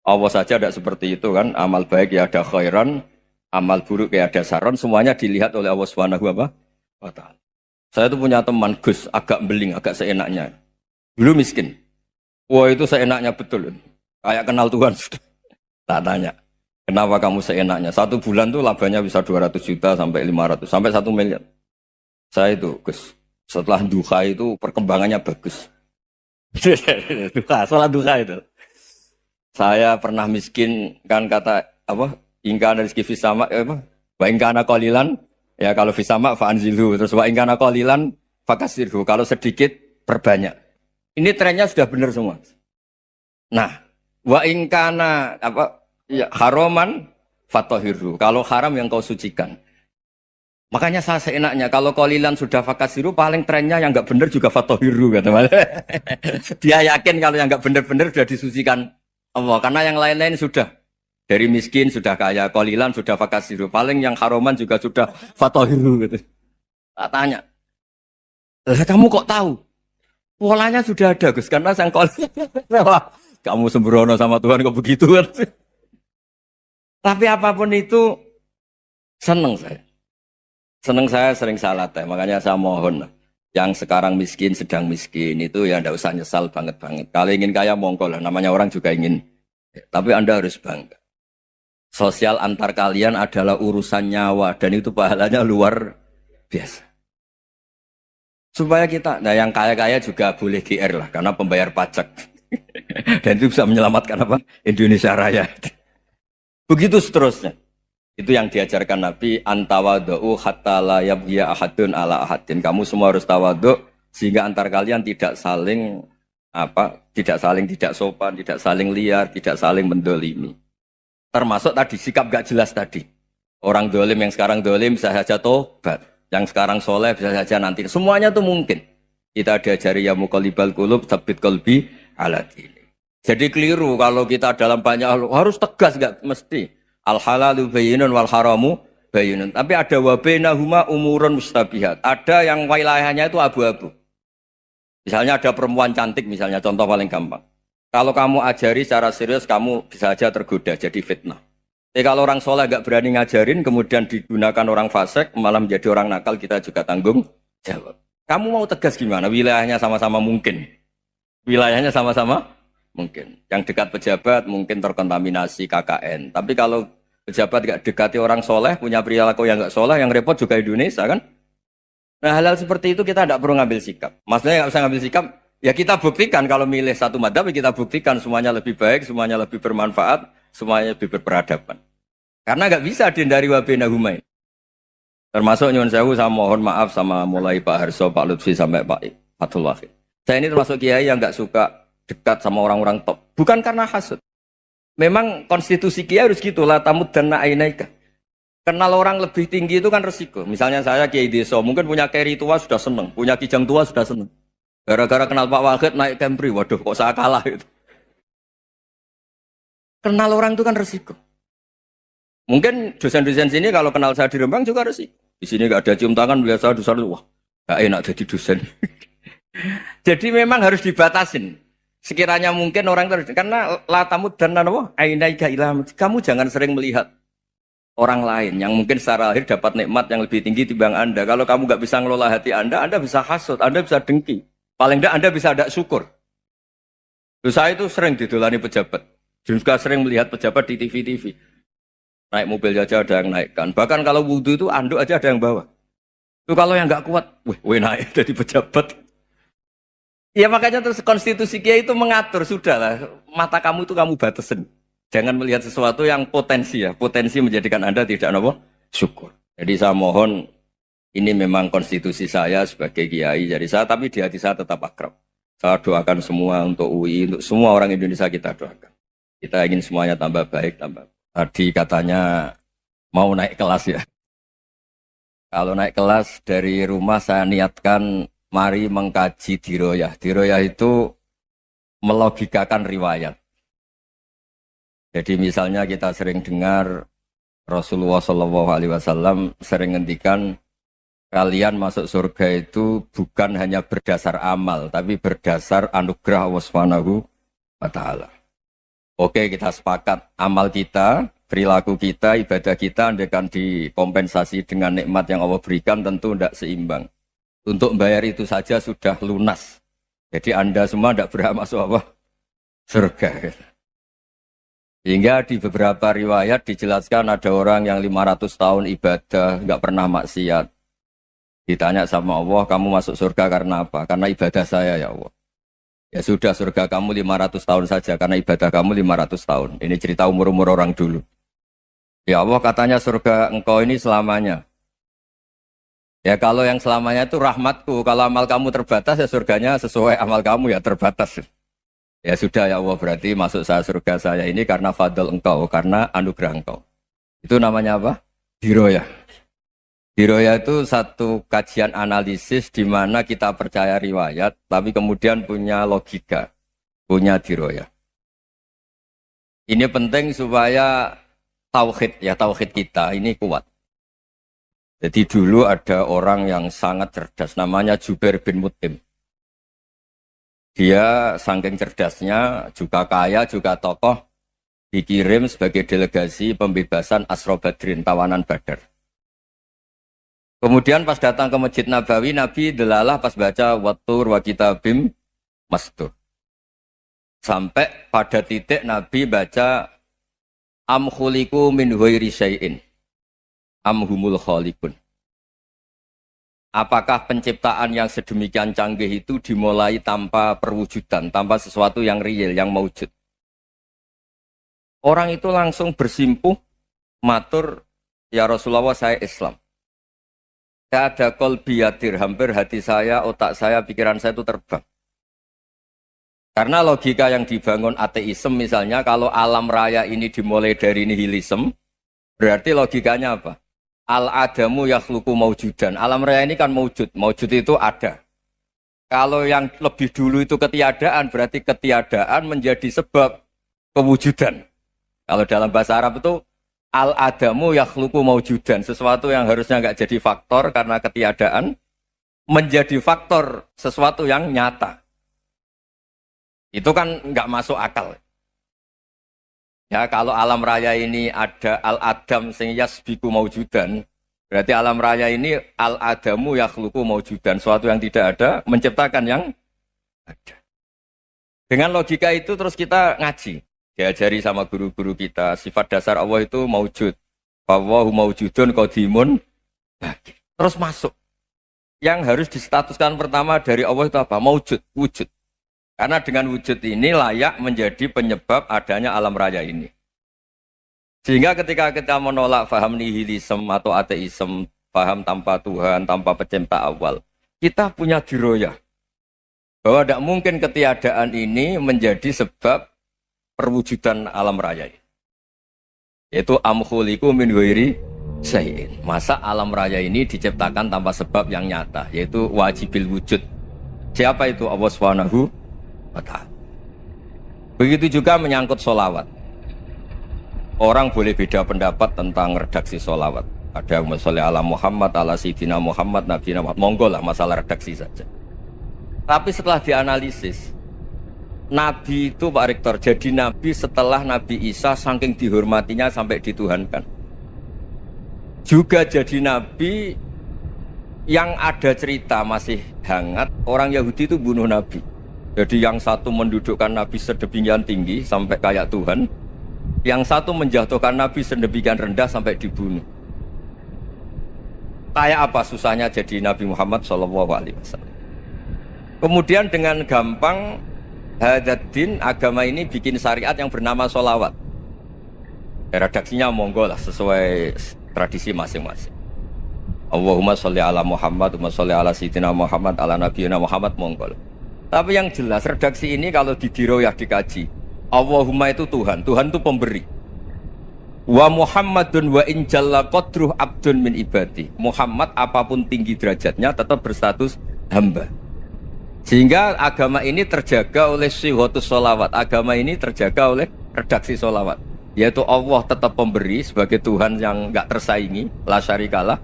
Allah saja tidak seperti itu kan, amal baik ya ada khairan, amal buruk ya ada saron, semuanya dilihat oleh Allah Subhanahu wa Ta'ala. Saya tuh punya teman Gus, agak beling, agak seenaknya. Dulu miskin. Wah itu seenaknya betul. Kayak kenal Tuhan sudah. Tak tanya, kenapa kamu seenaknya? 1 bulan tuh labanya bisa 200 juta sampai 500, sampai 1 miliar. Saya itu Gus, setelah duha itu perkembangannya bagus. Duha, sholat duha itu. Saya pernah miskin, kan kata, ingkana rizki fisama, wa ingkana qalilan, ya kalau fisama fa'anzilhu, terus wa ingkana qalilan fakasirhu, kalau sedikit perbanyak. Ini trennya sudah benar semua. Nah, wa ingkana haroman fatahirhu, kalau haram yang kau sucikan. Makanya saya seenaknya, kalau qalilan sudah fakasirhu, paling trennya yang enggak benar juga fatahirhu, kata Mas. Dia yakin kalau yang enggak benar-benar sudah disucikan Allah, karena yang lain-lain sudah. Dari miskin sudah kaya, qalilan sudah fakasiru, paling yang haroman juga sudah fatahiru gitu. Tak tanya, kamu kok tahu? Polanya sudah ada Gus, karena sang qalilan. Kamu sembrono sama Tuhan kok begitu kan? Tapi apapun itu seneng saya. Seneng saya sering salah teh, makanya saya mohon yang sekarang miskin sedang miskin itu ya ndak usah nyesal banget-banget. Kalau ingin kaya monggo lah, namanya orang juga ingin. Tapi Anda harus bangga. Sosial antar kalian adalah urusan nyawa dan itu pahalanya luar biasa. Supaya kita, nah yang kaya-kaya juga boleh GR lah karena pembayar pajak. Dan itu bisa menyelamatkan apa? Indonesia Raya. Begitu seterusnya. Itu yang diajarkan Nabi, antawadhu hatta la yabghiya ahadun ala ahadin. Kamu semua harus tawadhu sehingga antar kalian tidak saling tidak sopan, tidak saling liar, tidak saling mendolimi. Termasuk tadi sikap gak jelas tadi. Orang dolim yang sekarang dolim bisa saja tobat, yang sekarang soleh bisa saja nanti. Semuanya tuh mungkin. Kita diajari ya muqallibal qulub tsabbit qalbi ala dini. Jadi keliru kalau kita dalam banyak harus tegas, gak mesti. Al halalu bayyinun wal haramu bayyinun. Tapi ada wa bainahuma umurun mustabihat. Ada yang wilayahnya itu abu-abu. Misalnya ada perempuan cantik misalnya, contoh paling gampang. Kalau kamu ajari secara serius, kamu bisa saja tergoda jadi fitnah. Tapi kalau orang soleh gak berani ngajarin, kemudian digunakan orang fasik, malah menjadi orang nakal, kita juga tanggung jawab. Kamu mau tegas gimana? Wilayahnya sama-sama mungkin. Wilayahnya sama-sama mungkin. Yang dekat pejabat mungkin terkontaminasi KKN. Tapi kalau pejabat gak dekati orang soleh, punya perilaku yang gak soleh, yang repot juga Indonesia kan? Nah hal-hal seperti itu kita tidak perlu ngambil sikap. Maksudnya nggak usah ngambil sikap, ya kita buktikan kalau milih satu madzhab, kita buktikan semuanya lebih baik, semuanya lebih bermanfaat, semuanya lebih berperadaban. Karena nggak bisa dihindari wa bainahuma. Termasuk nyuwun sewu saya mohon maaf sama mulai Pak Harso, Pak Lutfi sampai Pak Fathul Wahid. Saya ini termasuk kiai yang nggak suka dekat sama orang-orang top. Bukan karena hasud. Memang konstitusi kiai harus gitu lah, tamud dan na'inaika. Kenal orang lebih tinggi itu kan resiko. Misalnya saya kiai desa, mungkin punya keri tua sudah seneng, punya kijang tua sudah seneng. Gara-gara kenal Pak Wahid naik Kempri, waduh kok saya kalah itu. Kenal orang itu kan resiko. Mungkin dosen-dosen sini kalau kenal saya di Rembang juga resiko. Di sini gak ada cium tangan, melihat saya dosen, wah gak enak jadi dosen. Jadi memang harus dibatasin. Sekiranya mungkin orang terus, karena latamud dan nanawa, ainaika ilham. Kamu jangan sering melihat orang lain yang mungkin secara lahir dapat nikmat yang lebih tinggi timbang Anda. Kalau kamu gak bisa ngelola hati Anda bisa hasut, Anda bisa dengki. Paling tidak Anda bisa ada syukur. Terus saya itu sering didolani pejabat. Juga sering melihat pejabat di TV-TV. Naik mobil aja ada yang naikkan. Bahkan kalau wudhu itu anduk aja ada yang bawa. Itu kalau yang nggak kuat, weh naik jadi pejabat. Ya makanya terus konstitusi kiai itu mengatur, sudahlah. Mata kamu itu kamu batasin. Jangan melihat sesuatu yang potensi ya. Potensi menjadikan Anda tidak apa? Syukur. Jadi saya mohon, ini memang konstitusi saya sebagai kiai. Jadi saya, tapi di hati saya tetap akrab. Saya doakan semua untuk UI, untuk semua orang Indonesia kita doakan. Kita ingin semuanya tambah baik, tambah. Tadi katanya mau naik kelas ya. Kalau naik kelas dari rumah saya niatkan mari mengkaji diroyah. Diroyah itu melogikakan riwayat. Jadi misalnya kita sering dengar Rasulullah SAW sering ngendikan kalian masuk surga itu bukan hanya berdasar amal, tapi berdasar anugerah Allah Subhanahu wa Ta'ala. Oke, kita sepakat amal kita, perilaku kita, ibadah kita andaikan dikompensasi dengan nikmat yang Allah berikan tentu tidak seimbang. Untuk membayar itu saja sudah lunas. Jadi Anda semua tidak berhak masuk apa? Surga. Sehingga di beberapa riwayat dijelaskan ada orang yang 500 tahun ibadah, nggak pernah maksiat. Ditanya sama Allah, kamu masuk surga karena apa? Karena ibadah saya ya Allah. Ya sudah, surga kamu 500 tahun saja karena ibadah kamu 500 tahun. Ini cerita umur-umur orang dulu. Ya Allah katanya surga engkau ini selamanya. Ya kalau yang selamanya itu rahmatku. Kalau amal kamu terbatas ya surganya sesuai amal kamu ya terbatas. Ya sudah ya Allah, berarti masuk saya surga saya ini karena fadl engkau, karena anugerah engkau. Itu namanya apa? Diroyah. Diroyah itu satu kajian analisis di mana kita percaya riwayat, tapi kemudian punya logika, punya diroyah. Ini penting supaya tauhid kita ini kuat. Jadi dulu ada orang yang sangat cerdas, namanya Jubair bin Mut'im. Dia saking cerdasnya, juga kaya, juga tokoh, dikirim sebagai delegasi pembebasan Asra Badrin, tawanan Badar. Kemudian pas datang ke Masjid Nabawi, Nabi delalah pas baca Wattur wa kitabim mastur. Sampai pada titik Nabi baca Am khuliku min ghairi syai'in am humul khaliqun. Apakah penciptaan yang sedemikian canggih itu dimulai tanpa perwujudan, tanpa sesuatu yang real, yang maujud. Orang itu langsung bersimpuh, matur, ya Rasulullah saya Islam. Saya ada kolbi yadir, hampir hati saya, otak saya, pikiran saya itu terbang. Karena logika yang dibangun ateisme misalnya, kalau alam raya ini dimulai dari nihilisme, berarti logikanya apa? Al-adamu yakhluqu maujudan. Alam raya ini kan maujud. Maujud itu ada. Kalau yang lebih dulu itu ketiadaan, berarti ketiadaan menjadi sebab kewujudan. Kalau dalam bahasa Arab itu al-adamu yakhluqu maujudan. Sesuatu yang harusnya nggak jadi faktor karena ketiadaan, menjadi faktor sesuatu yang nyata. Itu kan nggak masuk akal. Ya, kalau alam raya ini ada al-adam sing yasbiku maujudan, berarti alam raya ini al-adamu yakhluqu maujudan, sesuatu yang tidak ada menciptakan yang ada. Dengan logika itu terus kita ngaji, diajari sama guru-guru kita, sifat dasar Allah itu maujud. Wallahu maujudun qadimun. Terus masuk. Yang harus distatuskan pertama dari Allah itu apa? Maujud, wujud. Karena dengan wujud ini layak menjadi penyebab adanya alam raya ini. Sehingga ketika kita menolak faham nihilisme atau ateisme, paham tanpa Tuhan, tanpa pencipta awal. Kita punya diroyah. Bahwa tidak mungkin ketiadaan ini menjadi sebab perwujudan alam raya. Yaitu amkhuliku min ghairi syai'in. Masa alam raya ini diciptakan tanpa sebab yang nyata. Yaitu wajibil wujud. Siapa itu? Allah Subhanahu wa ta'ala. Begitu juga menyangkut sholawat. Orang boleh beda pendapat tentang redaksi sholawat. Ada yang sholli ala Muhammad, ala Sayyidina Muhammad, Nabi Muhammad. Monggo lah, masalah redaksi saja. Tapi setelah dianalisis, Nabi itu Pak Rektor jadi Nabi setelah Nabi Isa saking dihormatinya sampai dituhankan. Juga jadi Nabi yang ada cerita masih hangat, orang Yahudi itu bunuh Nabi. Jadi yang satu mendudukkan Nabi sedemikian tinggi sampai kayak Tuhan, yang satu menjatuhkan Nabi sedemikian rendah sampai dibunuh. Kayak apa susahnya jadi Nabi Muhammad SAW. Kemudian dengan gampang Hadaddin agama ini bikin syariat yang bernama sholawat. Redaksinya monggo lah sesuai tradisi masing-masing. Allahumma sholli ala Muhammad, Allahumma sholli ala Sayyidina Muhammad, ala Nabiyina Muhammad, monggo. Tapi yang jelas redaksi ini kalau didiroyah dikaji, Allahumma itu Tuhan, Tuhan itu pemberi. Wa Muhammadun wa in jalla qadruh abdun min ibadi. Muhammad apapun tinggi derajatnya tetap berstatus hamba. Sehingga agama ini terjaga oleh syihotus sholawat. Agama ini terjaga oleh redaksi sholawat. Yaitu Allah tetap pemberi sebagai Tuhan yang enggak tersaingi, la syarikalah.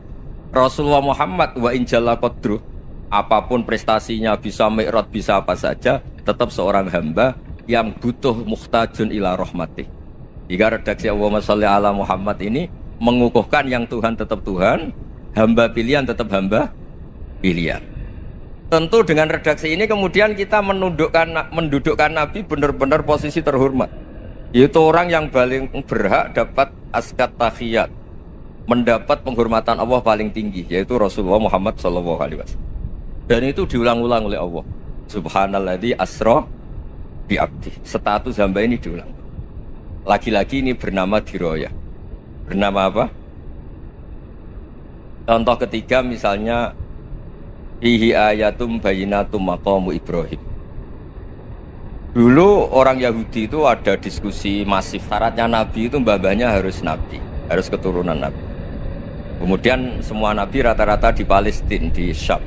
Rasulullah Muhammad wa in jalla qadruh, apapun prestasinya, bisa mi'raj, bisa apa saja, tetap seorang hamba yang butuh muhtajun ila rahmatih. Jika redaksi Allahumma sholli ala Muhammad ini mengukuhkan yang Tuhan tetap Tuhan, hamba pilihan tetap hamba pilihan. Tentu dengan redaksi ini kemudian kita mendudukkan Nabi benar-benar posisi terhormat. Yaitu orang yang paling berhak dapat askat tahiyat, mendapat penghormatan Allah paling tinggi, yaitu Rasulullah Muhammad SAW. Dan itu diulang-ulang oleh Allah. Subhanalladzi asra bi abdi. Status hamba ini diulang. Lagi-lagi ini bernama diroyah. Bernama apa? Contoh ketiga misalnya fihi ayatum bayinatum maqamu Ibrahim. Dulu orang Yahudi itu ada diskusi masif. Syaratnya Nabi itu mbah-mbahnya harus Nabi, harus keturunan Nabi. Kemudian semua Nabi rata-rata di Palestina, di Syam.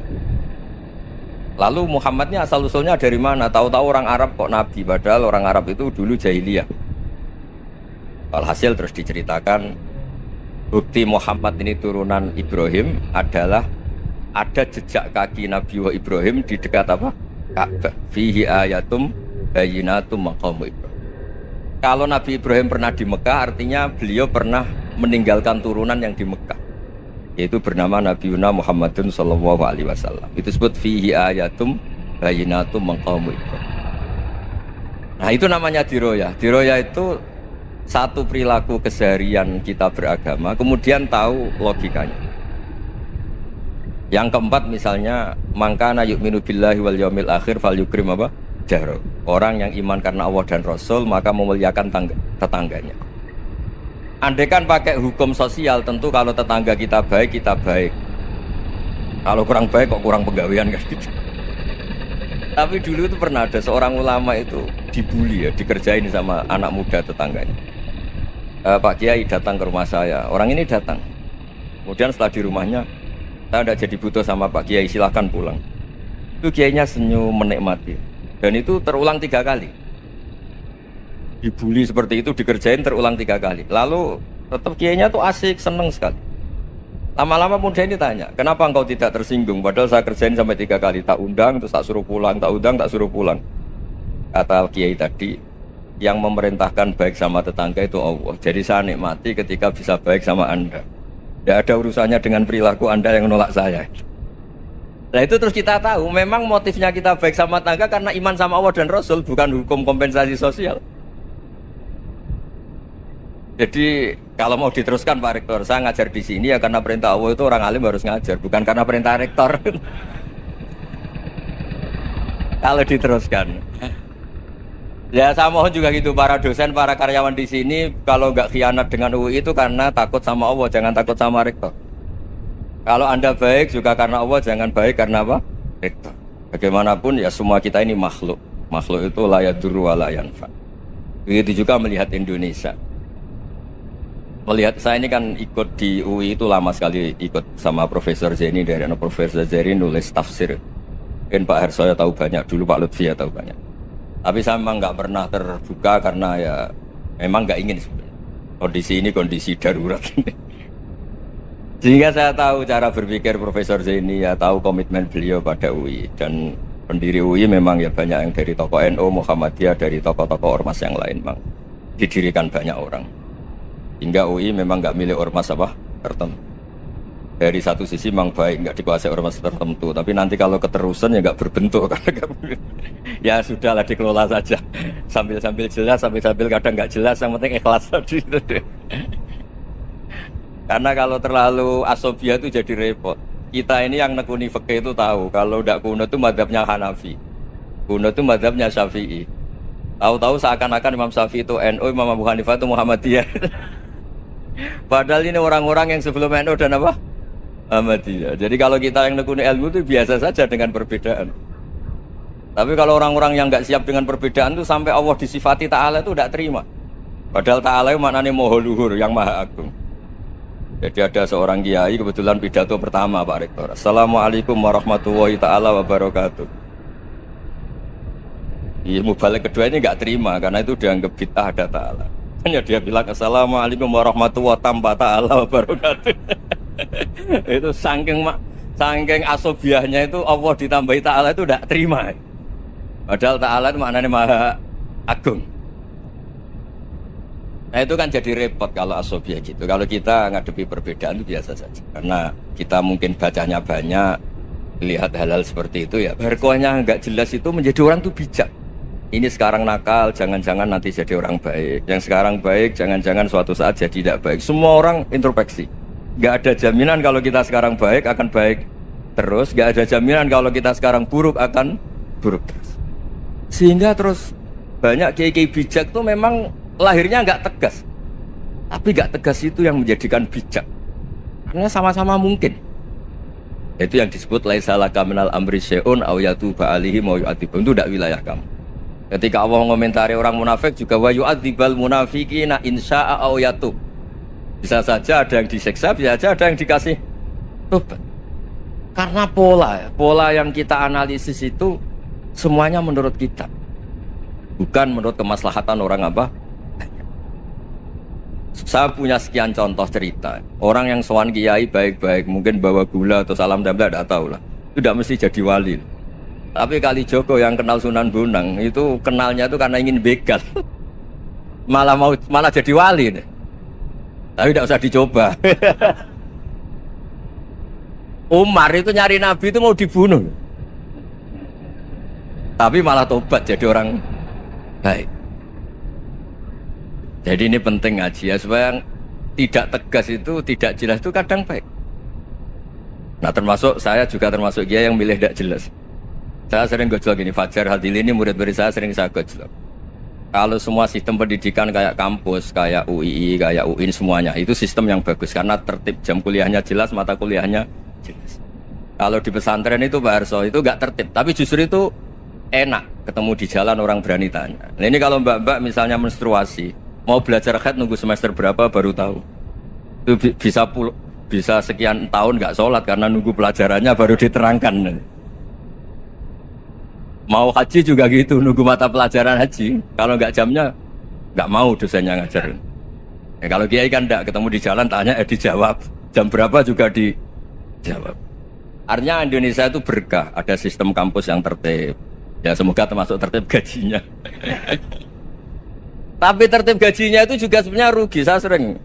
Lalu Muhammadnya asal-usulnya dari mana? Tahu-tahu orang Arab kok Nabi, padahal orang Arab itu dulu jahiliyah. Alhasil terus diceritakan bukti Muhammad ini turunan Ibrahim adalah ada jejak kaki Nabi Ibrahim di dekat apa? Ka'bah. Fihi ayatum bayinatum maqamu Ibrahim. Kalau Nabi Ibrahim pernah di Mekah, artinya beliau pernah meninggalkan turunan yang di Mekah, yaitu bernama Nabiuna Muhammadun sallallahu alaihi wasallam. Itu disebut fihi ayatum bayinatum maqamu Ibrahim. Nah, itu namanya diroyah. Diroyah itu satu perilaku keseharian kita beragama, kemudian tahu logikanya. Yang keempat misalnya mangkana yu'minu billahi wal yaumil akhir falyukrim apa? Jaro. Orang yang iman karena Allah dan Rasul maka memuliakan tetangganya. Andaikan pakai hukum sosial, tentu kalau tetangga kita baik, kita baik. Kalau kurang baik kok kurang pegawaian kan gitu. Tapi dulu itu pernah ada seorang ulama itu dibully ya, dikerjain sama anak muda tetangganya. Pak Kiai datang ke rumah saya. Orang ini datang. Kemudian setelah di rumahnya, saya tidak jadi butuh sama Pak Kiai, silahkan pulang. Itu Kiainya senyum menikmati. Dan itu terulang 3 kali. Dibully seperti itu, dikerjain terulang 3 kali. Lalu tetap Kiainya tuh asik, seneng sekali. Lama-lama muda ini tanya, kenapa engkau tidak tersinggung? Padahal saya kerjain sampai 3 kali. Tak undang, terus tak suruh pulang, tak undang, tak suruh pulang. Kata Kiai tadi, yang memerintahkan baik sama tetangga itu Allah. Jadi saya nikmati ketika bisa baik sama Anda. Tidak ada urusannya dengan perilaku Anda yang menolak saya. Nah itu terus kita tahu, memang motifnya kita baik sama tetangga karena iman sama Allah dan Rasul, bukan hukum kompensasi sosial. Jadi kalau mau diteruskan Pak Rektor, saya ngajar di sini ya karena perintah Allah, itu orang alim harus ngajar, bukan karena perintah Rektor. Kalau diteruskan, ya saya mohon juga gitu para dosen, para karyawan di sini, kalau nggak khianat dengan UI itu karena takut sama Allah, jangan takut sama Rektor. Kalau Anda baik juga karena Allah, jangan baik karena apa? Rektor. Bagaimanapun ya semua kita ini makhluk. Makhluk itu la yadurru wa la yanfa. Begitu juga melihat Indonesia. Melihat saya ini kan ikut di UI itu lama sekali, ikut sama Profesor Zaini dari Profesor Zaini nulis tafsir. Mungkin Pak Hersoyo tahu banyak, dulu Pak Lutfi ya tahu banyak. Tapi saya memang nggak pernah terbuka karena ya memang nggak ingin sebenarnya. Kondisi ini kondisi darurat. Sehingga saya tahu cara berpikir Profesor Zaini, ya tahu komitmen beliau pada UI. Dan pendiri UI memang ya banyak yang dari tokoh NU, Muhammadiyah, dari tokoh-tokoh ormas yang lain memang didirikan banyak orang. Hingga UI memang nggak milik ormas apa tertentu. Dari satu sisi memang baik, nggak dikuasai ormas tertentu. Tapi nanti kalau keterusan ya nggak berbentuk. Ya sudahlah dikelola saja. Sambil-sambil jelas, sambil-sambil kadang nggak jelas, yang penting ikhlas tadi. Karena kalau terlalu asobia itu jadi repot. Kita ini yang nekuni fikih itu tahu kalau tidak kuno itu mazhabnya Hanafi, kuno itu mazhabnya Syafi'i. Tahu-tahu seakan-akan Imam Syafi'i itu NU, Imam Abu Hanifah itu Muhammadiyah. Padahal ini orang-orang yang sebelum NU dan apa? Muhammadiyah. Jadi kalau kita yang nekuni ilmu itu biasa saja dengan perbedaan. Tapi kalau orang-orang yang nggak siap dengan perbedaan itu sampai Allah disifati Ta'ala itu tidak terima. Padahal Ta'ala itu maknanya Maha Luhur, yang Maha Agung. Jadi ada seorang kiai kebetulan pidato pertama Pak Rektor. Assalamualaikum warahmatullahi ta'ala wabarakatuh. Ilmu balik kedua ini nggak terima karena itu dianggap bid'ah ada ta'ala. Hanya dia bilang Assalamualaikum warahmatullahi ta'ala wabarakatuh. Itu saking asobiahnya itu Allah ditambahi ta'ala itu tidak terima. Padahal ta'ala itu maknanya Maha Agung. Nah itu kan jadi repot kalau asobia gitu. Kalau kita ngadepi perbedaan itu biasa saja. Karena kita mungkin bacanya banyak, lihat hal-hal seperti itu ya. Berkuahnya nggak jelas itu menjadi orang tuh bijak. Ini sekarang nakal, jangan-jangan nanti jadi orang baik. Yang sekarang baik, jangan-jangan suatu saat jadi tidak baik. Semua orang introspeksi. Nggak ada jaminan kalau kita sekarang baik akan baik terus. Nggak ada jaminan kalau kita sekarang buruk akan buruk terus. Sehingga terus banyak kiai-kiai bijak tuh memang lahirnya nggak tegas, tapi nggak tegas itu yang menjadikan bijak. Karena sama-sama mungkin. Itu yang disebut laisa laka minal amri syai'un aw yatuba alaihim wa yu'adzibum. Itu tidak wilayah kamu. Ketika Allah mengomentari orang munafik juga wa yu'adzibal munafiqina insya'a aw yatub. Bisa saja ada yang disiksa, bisa saja ada yang dikasih tobat. Karena pola yang kita analisis itu semuanya menurut kita, bukan menurut kemaslahatan orang apa. Saya punya sekian contoh cerita. Orang yang sowan kiai baik-baik, mungkin bawa gula atau salam damla, tidak tahu lah. Itu tidak mesti jadi wali. Tapi Kalijogo yang kenal Sunan Bonang itu kenalnya itu karena ingin begal. malah jadi wali deh. Tapi tidak usah dicoba. Umar itu nyari Nabi itu mau dibunuh. Tapi malah tobat jadi orang baik. Jadi ini penting ngaji ya, supaya tidak tegas itu, tidak jelas itu kadang baik. Nah termasuk saya juga termasuk dia yang milih tidak jelas. Saya sering gojlok gini, Fajar Hadili ini murid-murid saya sering saya gojlok. Kalau semua sistem pendidikan kayak kampus, kayak UII, kayak UIN semuanya, itu sistem yang bagus karena tertib, jam kuliahnya jelas, mata kuliahnya jelas. Kalau di pesantren itu Pak Harso itu nggak tertib, tapi justru itu enak ketemu di jalan orang berani tanya. Nah ini kalau mbak-mbak misalnya menstruasi, mau belajar haid nunggu semester berapa baru tahu. Itu bisa sekian tahun nggak sholat karena nunggu pelajarannya baru diterangkan. Mau haji juga gitu, nunggu mata pelajaran haji. Kalau nggak jamnya nggak mau dosennya ngajar. Ya, kalau kiai kan nggak ketemu di jalan tanya dijawab. Jam berapa juga dijawab. Artinya Indonesia itu berkah, ada sistem kampus yang tertib. Ya semoga termasuk tertib gajinya. Tapi tertib gajinya itu juga sebenarnya rugi. Saya sering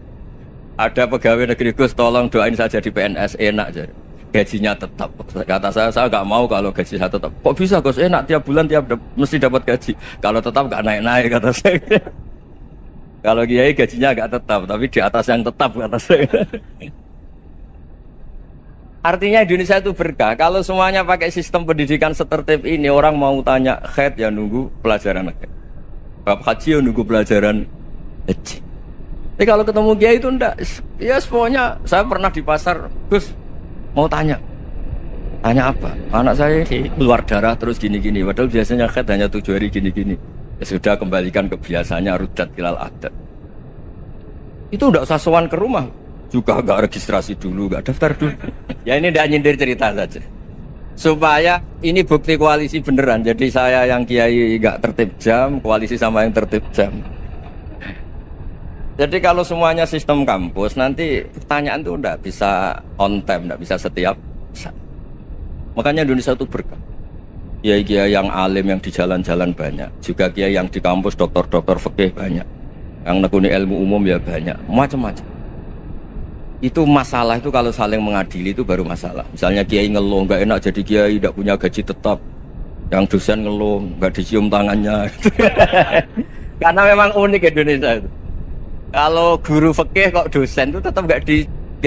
ada pegawai negeri Gus, tolong doain saja di PNS enak jadi. Gajinya tetap. Kata saya nggak mau kalau gaji saya tetap. Kok bisa Gus enak tiap bulan mesti dapat gaji. Kalau tetap nggak naik-naik kata saya. Kalau kiai gajinya nggak tetap, tapi di atas yang tetap kata saya. Artinya Indonesia itu berkah. Kalau semuanya pakai sistem pendidikan setertib ini, orang mau tanya haid ya nunggu pelajaran haid. Bab haji ya nunggu pelajaran haji. Tapi kalau ketemu kiai itu enggak. Ya semuanya, saya pernah di pasar, Gus, Mau tanya apa? Anak saya keluar darah terus gini-gini. Padahal biasanya haid hanya 7 hari gini-gini. Ya sudah, kembalikan ke biasanya, rudat ilal adat. Itu udah usah sowan ke rumah. Juga gak registrasi dulu, gak daftar dulu. Ya ini tidak nyindir cerita saja. Supaya ini bukti koalisi beneran. Jadi saya yang kiai gak tertib jam, koalisi sama yang tertib jam. Jadi kalau semuanya sistem kampus, nanti pertanyaan itu tidak bisa on time, tidak bisa setiap saat. Makanya Indonesia itu berkah. Kiai-kiai yang alim yang di jalan-jalan banyak. Juga kiai yang di kampus, dokter-dokter fikih banyak. Yang nekuni ilmu umum ya banyak. Macam-macam. Itu masalah itu kalau saling mengadili itu baru masalah. Misalnya kiai ngeluh, nggak enak jadi kiai, tidak punya gaji tetap. Yang dosen ngeluh, nggak dicium tangannya. Karena memang unik Indonesia itu. Kalau guru fikih kok dosen itu tetap nggak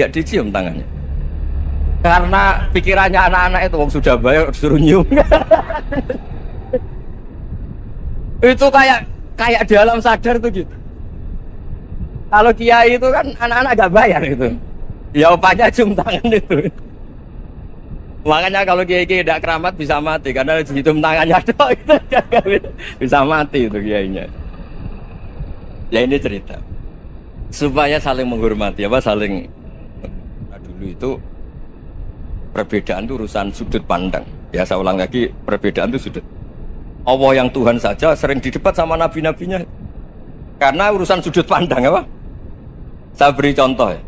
dicium tangannya. Karena pikirannya anak-anak itu wong sudah bayar disuruh nyium. Itu kayak di alam sadar tuh gitu. Kalau kiai itu kan anak-anak gak bayar gitu. Ya opanya cium tangan itu. Makanya kalau kiai-kiai tidak keramat bisa mati karena cium tangannya doang itu bisa mati itu kiainya. Ya ini cerita. Supaya saling menghormati saling. Nah, dulu itu perbedaan itu urusan sudut pandang. Ya saya ulang lagi, perbedaan itu sudut. Allah yang Tuhan saja sering didebat sama nabi-nabinya. Karena urusan sudut pandang apa? Saya beri contoh ya.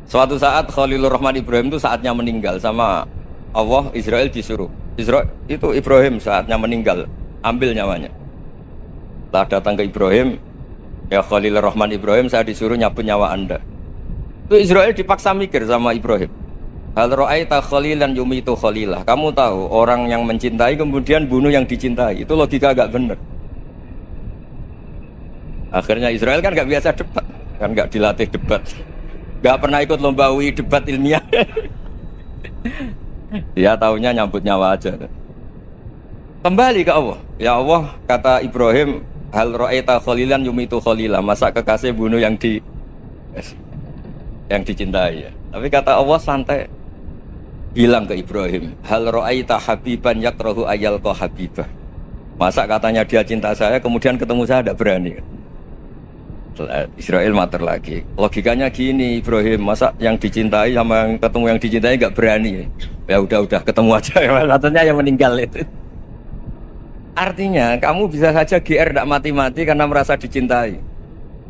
Suatu saat Khalilur Rahman Ibrahim itu saatnya meninggal sama Allah, Israel disuruh. Israel itu Ibrahim saatnya meninggal, ambil nyawanya. Setelah datang ke Ibrahim, ya Khalilur Rahman Ibrahim, saya disuruh nyabut nyawa Anda. Itu Israel dipaksa mikir sama Ibrahim. Hal ra'aita khalilan yumitu khalilah. Kamu tahu orang yang mencintai kemudian bunuh yang dicintai. Itu logika agak benar. Akhirnya Israel kan gak biasa debat, kan gak dilatih debat, gak pernah ikut lomba UI debat ilmiah. Dia taunya nyambut nyawa aja. Kembali ke Allah. Ya Allah, kata Ibrahim, hal ra'aita khalilan yumitu khalilah. Masa kekasih bunuh yang dicintai ya. Tapi kata Allah santai. Bilang ke Ibrahim, hal ra'aita habiban yakrahu ayyalqa habibah. Masa katanya dia cinta saya kemudian ketemu saya tidak berani. Israel mater lagi. Logikanya gini Ibrahim, masa yang dicintai sama yang ketemu yang dicintai nggak berani? Ya udah ketemu aja. Katanya yang meninggal itu. Artinya kamu bisa saja GR tidak mati-mati karena merasa dicintai,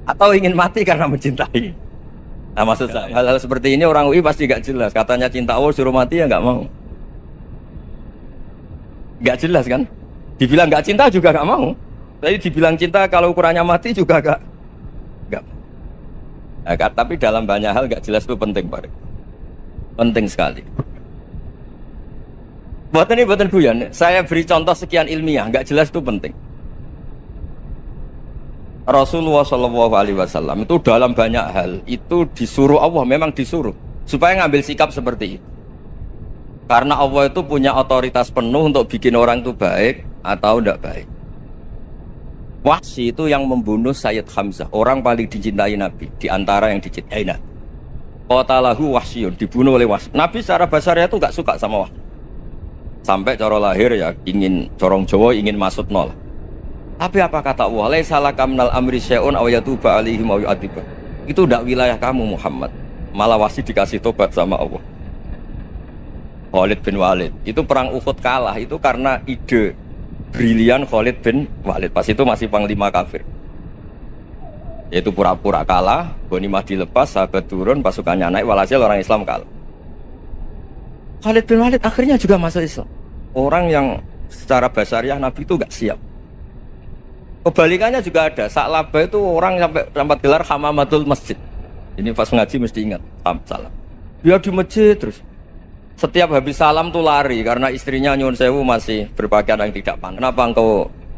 atau ingin mati karena mencintai. Nah maksud saya hal-hal seperti ini orang UI pasti nggak jelas. Katanya cinta Allah suruh mati ya nggak mau. Nggak jelas kan? Dibilang nggak cinta juga nggak mau. Tapi dibilang cinta kalau ukurannya mati juga nggak. Nah, tapi dalam banyak hal nggak jelas itu penting, Pak. Penting sekali. Buatan guyon. Saya beri contoh sekian ilmiah, nggak jelas itu penting. Rasulullah SAW itu dalam banyak hal itu disuruh Allah, memang disuruh supaya ngambil sikap seperti itu. Karena Allah itu punya otoritas penuh untuk bikin orang itu baik atau tidak baik. Wahsy itu yang membunuh Sayyid Hamzah, orang paling dicintai Nabi, di antara yang dicintai Nabi. Qatalahu Wahsyun, dibunuh oleh Wahsy. Nabi secara basarnya itu nggak suka sama Wahsy. Sampai cara lahir ya ingin corong Jawa ingin masuk nol. Tapi apa kata Allah? Laisa laka minal amri syai'un aw yatuba alaihim aw yu'adziba. Itu tidak wilayah kamu Muhammad. Malah Wahsy dikasih tobat sama Allah. Khalid bin Walid, itu perang Uhud kalah itu karena ide brilian Khalid bin Walid. Pas itu masih panglima kafir. Yaitu pura-pura kalah, ghanimah dilepas, sahabat turun, pasukannya naik, walhasil orang Islam kalah. Khalid bin Walid akhirnya juga masuk Islam. Orang yang secara basariah Nabi itu gak siap. Kebalikannya juga ada. Sa'labah itu orang sampai dapat gelar Hamamatul Masjid. Ini pas ngaji mesti ingat salam. Dia di masjid terus. Setiap habis salam tuh lari karena istrinya nyuwun sewu masih berpakaian yang tidak pantas. Kenapa engkau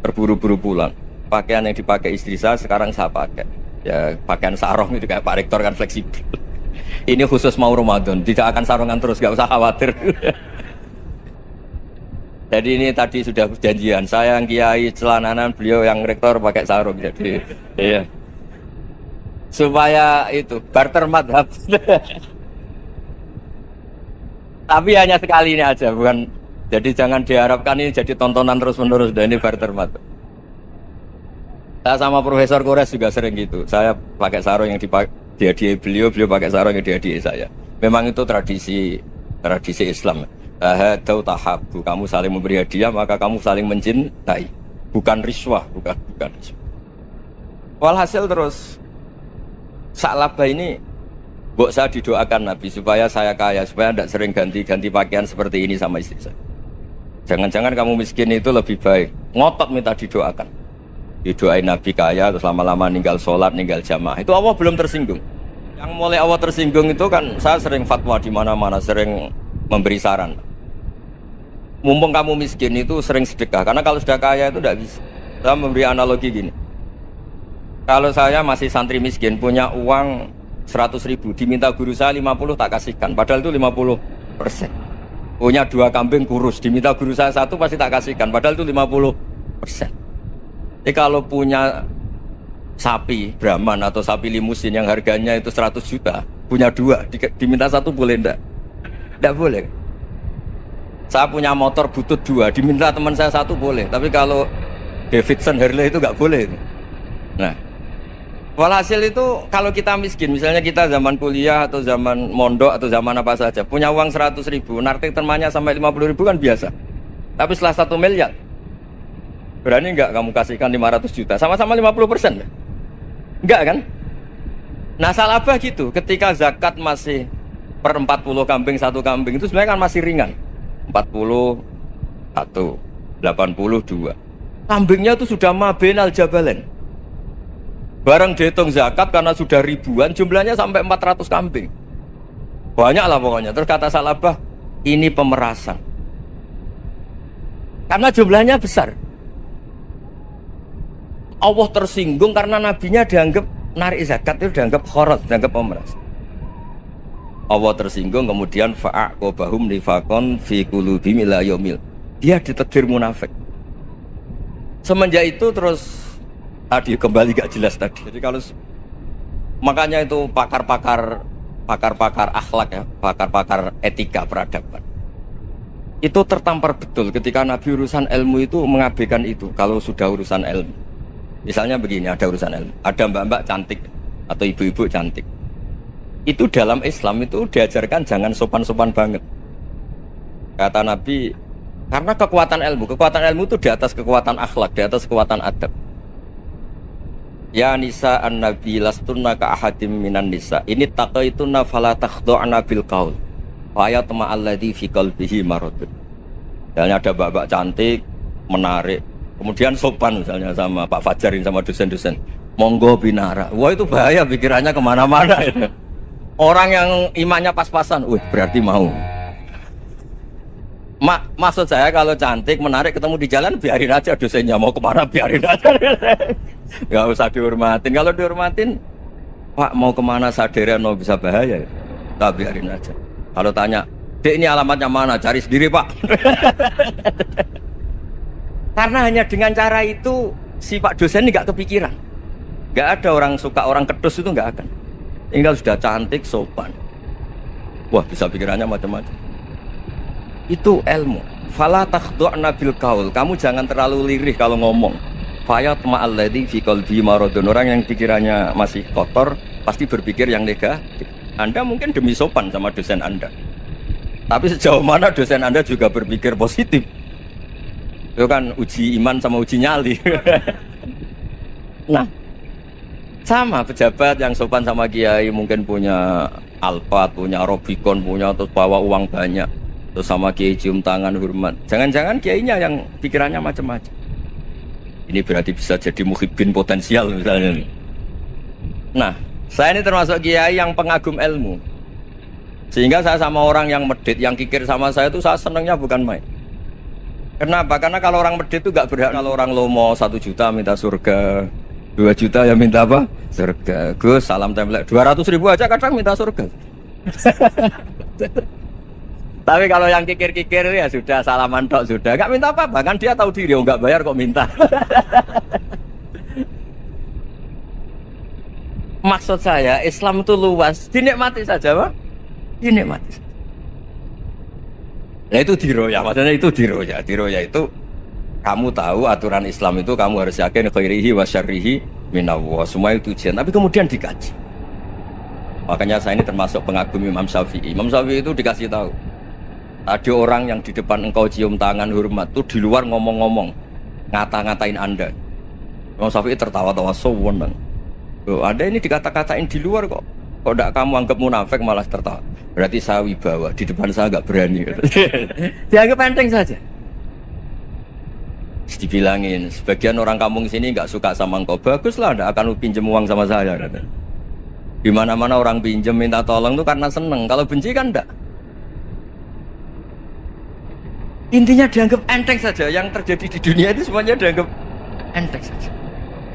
terburu-buru pulang? Pakaian yang dipakai istri saya sekarang saya pakai. Ya pakaian sarung itu kayak Pak Rektor kan fleksibel. Ini khusus mau Ramadan, tidak akan sarungan terus, gak usah khawatir. Jadi ini tadi sudah perjanjian. Saya yang kiai celananan, beliau yang rektor pakai sarung. Jadi iya. Supaya itu barter madhab. Tapi hanya sekali ini aja, bukan. Jadi jangan diharapkan ini jadi tontonan terus-menerus. Dan ini barter mata. Saya sama Profesor Kores juga sering gitu. Saya pakai sarung yang dihadiahi beliau pakai sarung yang dihadiahi saya. Memang itu tradisi Islam. Tahadau tahabu, kamu saling memberi hadiah maka kamu saling mencintai. Bukan riswah, bukan riswah. Walhasil terus Sa'labah ini mbok saya didoakan Nabi supaya saya kaya, supaya tidak sering ganti-ganti pakaian seperti ini sama istri saya. Jangan-jangan kamu miskin itu lebih baik. Ngotot minta didoakan. Didoain Nabi kaya, terus lama-lama ninggal sholat, ninggal jamaah. Itu Allah belum tersinggung. Yang mulai Allah tersinggung itu kan saya sering fatwa di mana-mana, sering memberi saran. Mumpung kamu miskin itu sering sedekah, karena kalau sudah kaya itu tidak bisa. Saya memberi analogi gini. Kalau saya masih santri miskin, punya uang 100.000, diminta guru saya 50 tak kasihkan, padahal itu 50%. Punya 2 kambing kurus, diminta guru saya 1 pasti tak kasihkan, padahal itu 50%. Jadi kalau punya sapi Brahman atau sapi limusin yang harganya itu 100 juta, punya 2, diminta 1 boleh enggak? Enggak boleh. Saya punya motor butut 2, diminta teman saya 1 boleh, tapi kalau Davidson Harley itu enggak boleh. Nah, walhasil itu kalau kita miskin, misalnya kita zaman kuliah atau zaman mondok atau zaman apa saja, punya uang 100.000, nartik temannya sampai 50.000 kan biasa. Tapi setelah 1 miliar, berani enggak kamu kasihkan 500 juta? Sama-sama 50%? Enggak kan? Nah Sa'labah gitu, ketika zakat masih per 40 kambing 1 kambing itu sebenarnya kan masih ringan. 41, 82. Kambingnya itu sudah mabenal jabalen. Barang dihitung zakat karena sudah ribuan, jumlahnya sampai 400 kambing. Banyak lah pokoknya. Terus kata Sa'labah, ini pemerasan. Karena jumlahnya besar. Allah tersinggung karena nabinya dianggap narik zakat itu dianggap kharat, dianggap pemeras. Allah tersinggung kemudian fa'aqobahum nifaqon fi qulubihim ila yaumil. Dia ditakdir munafik. Semenjak itu terus tadi kembali gak jelas tadi. Jadi kalau makanya itu pakar-pakar akhlak ya, pakar-pakar etika peradaban. Itu tertampar betul ketika Nabi urusan ilmu itu mengabaikan itu. Kalau sudah urusan ilmu, misalnya begini, ada urusan ilmu, ada mbak-mbak cantik atau ibu-ibu cantik. Itu dalam Islam itu diajarkan jangan sopan-sopan banget. Kata Nabi, karena kekuatan ilmu itu di atas kekuatan akhlak, di atas kekuatan adab. Ya nisa an-nabi lastunna ka ahadim minan nisa. Ini taqaitunna fala takhdu'na bil qaul. Fa yatma alladhi fi qalbihi maradun. Misalnya ada mbak-mbak cantik, menarik, kemudian sopan misalnya sama Pak Fajarin sama dosen-dosen. Monggo binara. Wah itu bahaya, pikirannya kemana-mana itu. Orang yang imannya pas-pasan, berarti mau. Maksud saya kalau cantik, menarik, ketemu di jalan, biarin aja dosennya mau kemana, biarin aja. Gak usah dihormatin. Kalau dihormatin, Pak mau kemana Saderano bisa bahaya. Tak biarin aja. Kalau tanya, Dek ini alamatnya mana? Cari sendiri Pak. Karena hanya dengan cara itu si Pak dosen ini gak kepikiran. Gak ada orang suka orang kedus itu gak akan. Tinggal sudah cantik, sopan. Wah bisa pikirannya macam-macam. Itu ilmu. Fala takhdu'na bil qaul. Kamu jangan terlalu lirih kalau ngomong. Fayat ma'alladzi fi qalbi maradun. Orang yang pikirannya masih kotor pasti berpikir yang negatif. Anda mungkin demi sopan sama dosen Anda. Tapi sejauh mana dosen Anda juga berpikir positif. Itu kan uji iman sama uji nyali. Nah, sama pejabat yang sopan sama kiai mungkin punya Alphard, punya Robicon, punya terus bawa uang banyak. Terus sama kiai cium tangan hormat. Jangan-jangan kiainya yang pikirannya macam-macam. Ini berarti bisa jadi muhibbin potensial misalnya. Nah, saya ini termasuk kiai yang pengagum ilmu. Sehingga saya sama orang yang medit, yang kikir sama saya itu saya senangnya bukan main. Kenapa? Karena kalau orang medit itu gak berhak. Kalau orang lomo 1 juta minta surga, 2 juta ya minta apa? Surga. Gus salam tempel 200.000 aja kadang minta surga. Tapi kalau yang kikir-kikir ya sudah salaman tok sudah, gak minta apa-apa kan dia tahu diri, gak bayar kok minta. Maksud saya Islam itu luas, dinikmati saja Pak. Dinikmati. Nah itu diroya, maksudnya itu diroya. Diroya itu kamu tahu aturan Islam itu kamu harus yakin khairihi wa syarrihi minallah. Semua itu ujian, tapi kemudian dikaji. Makanya saya ini termasuk pengagum Imam Syafi'i. Imam Syafi'i itu dikasih tahu. Ada orang yang di depan engkau cium tangan hormat tuh di luar ngomong-ngomong, ngata-ngatain Anda. Imam Syafi'i tertawa-tawa sewenang. Loh, Anda ini dikata-katain di luar kok. Kok tidak kamu anggap munafik malah tertawa. Berarti saya wibawa, di depan saya nggak berani. Dianggap enteng saja. Terus dibilangin, sebagian orang kampung sini nggak suka sama engkau. Baguslah, tidak akan pinjam uang sama saya. Di mana-mana orang pinjam minta tolong itu karena seneng. Kalau benci kan enggak. Intinya dianggap enteng saja. Yang terjadi di dunia itu semuanya dianggap enteng saja.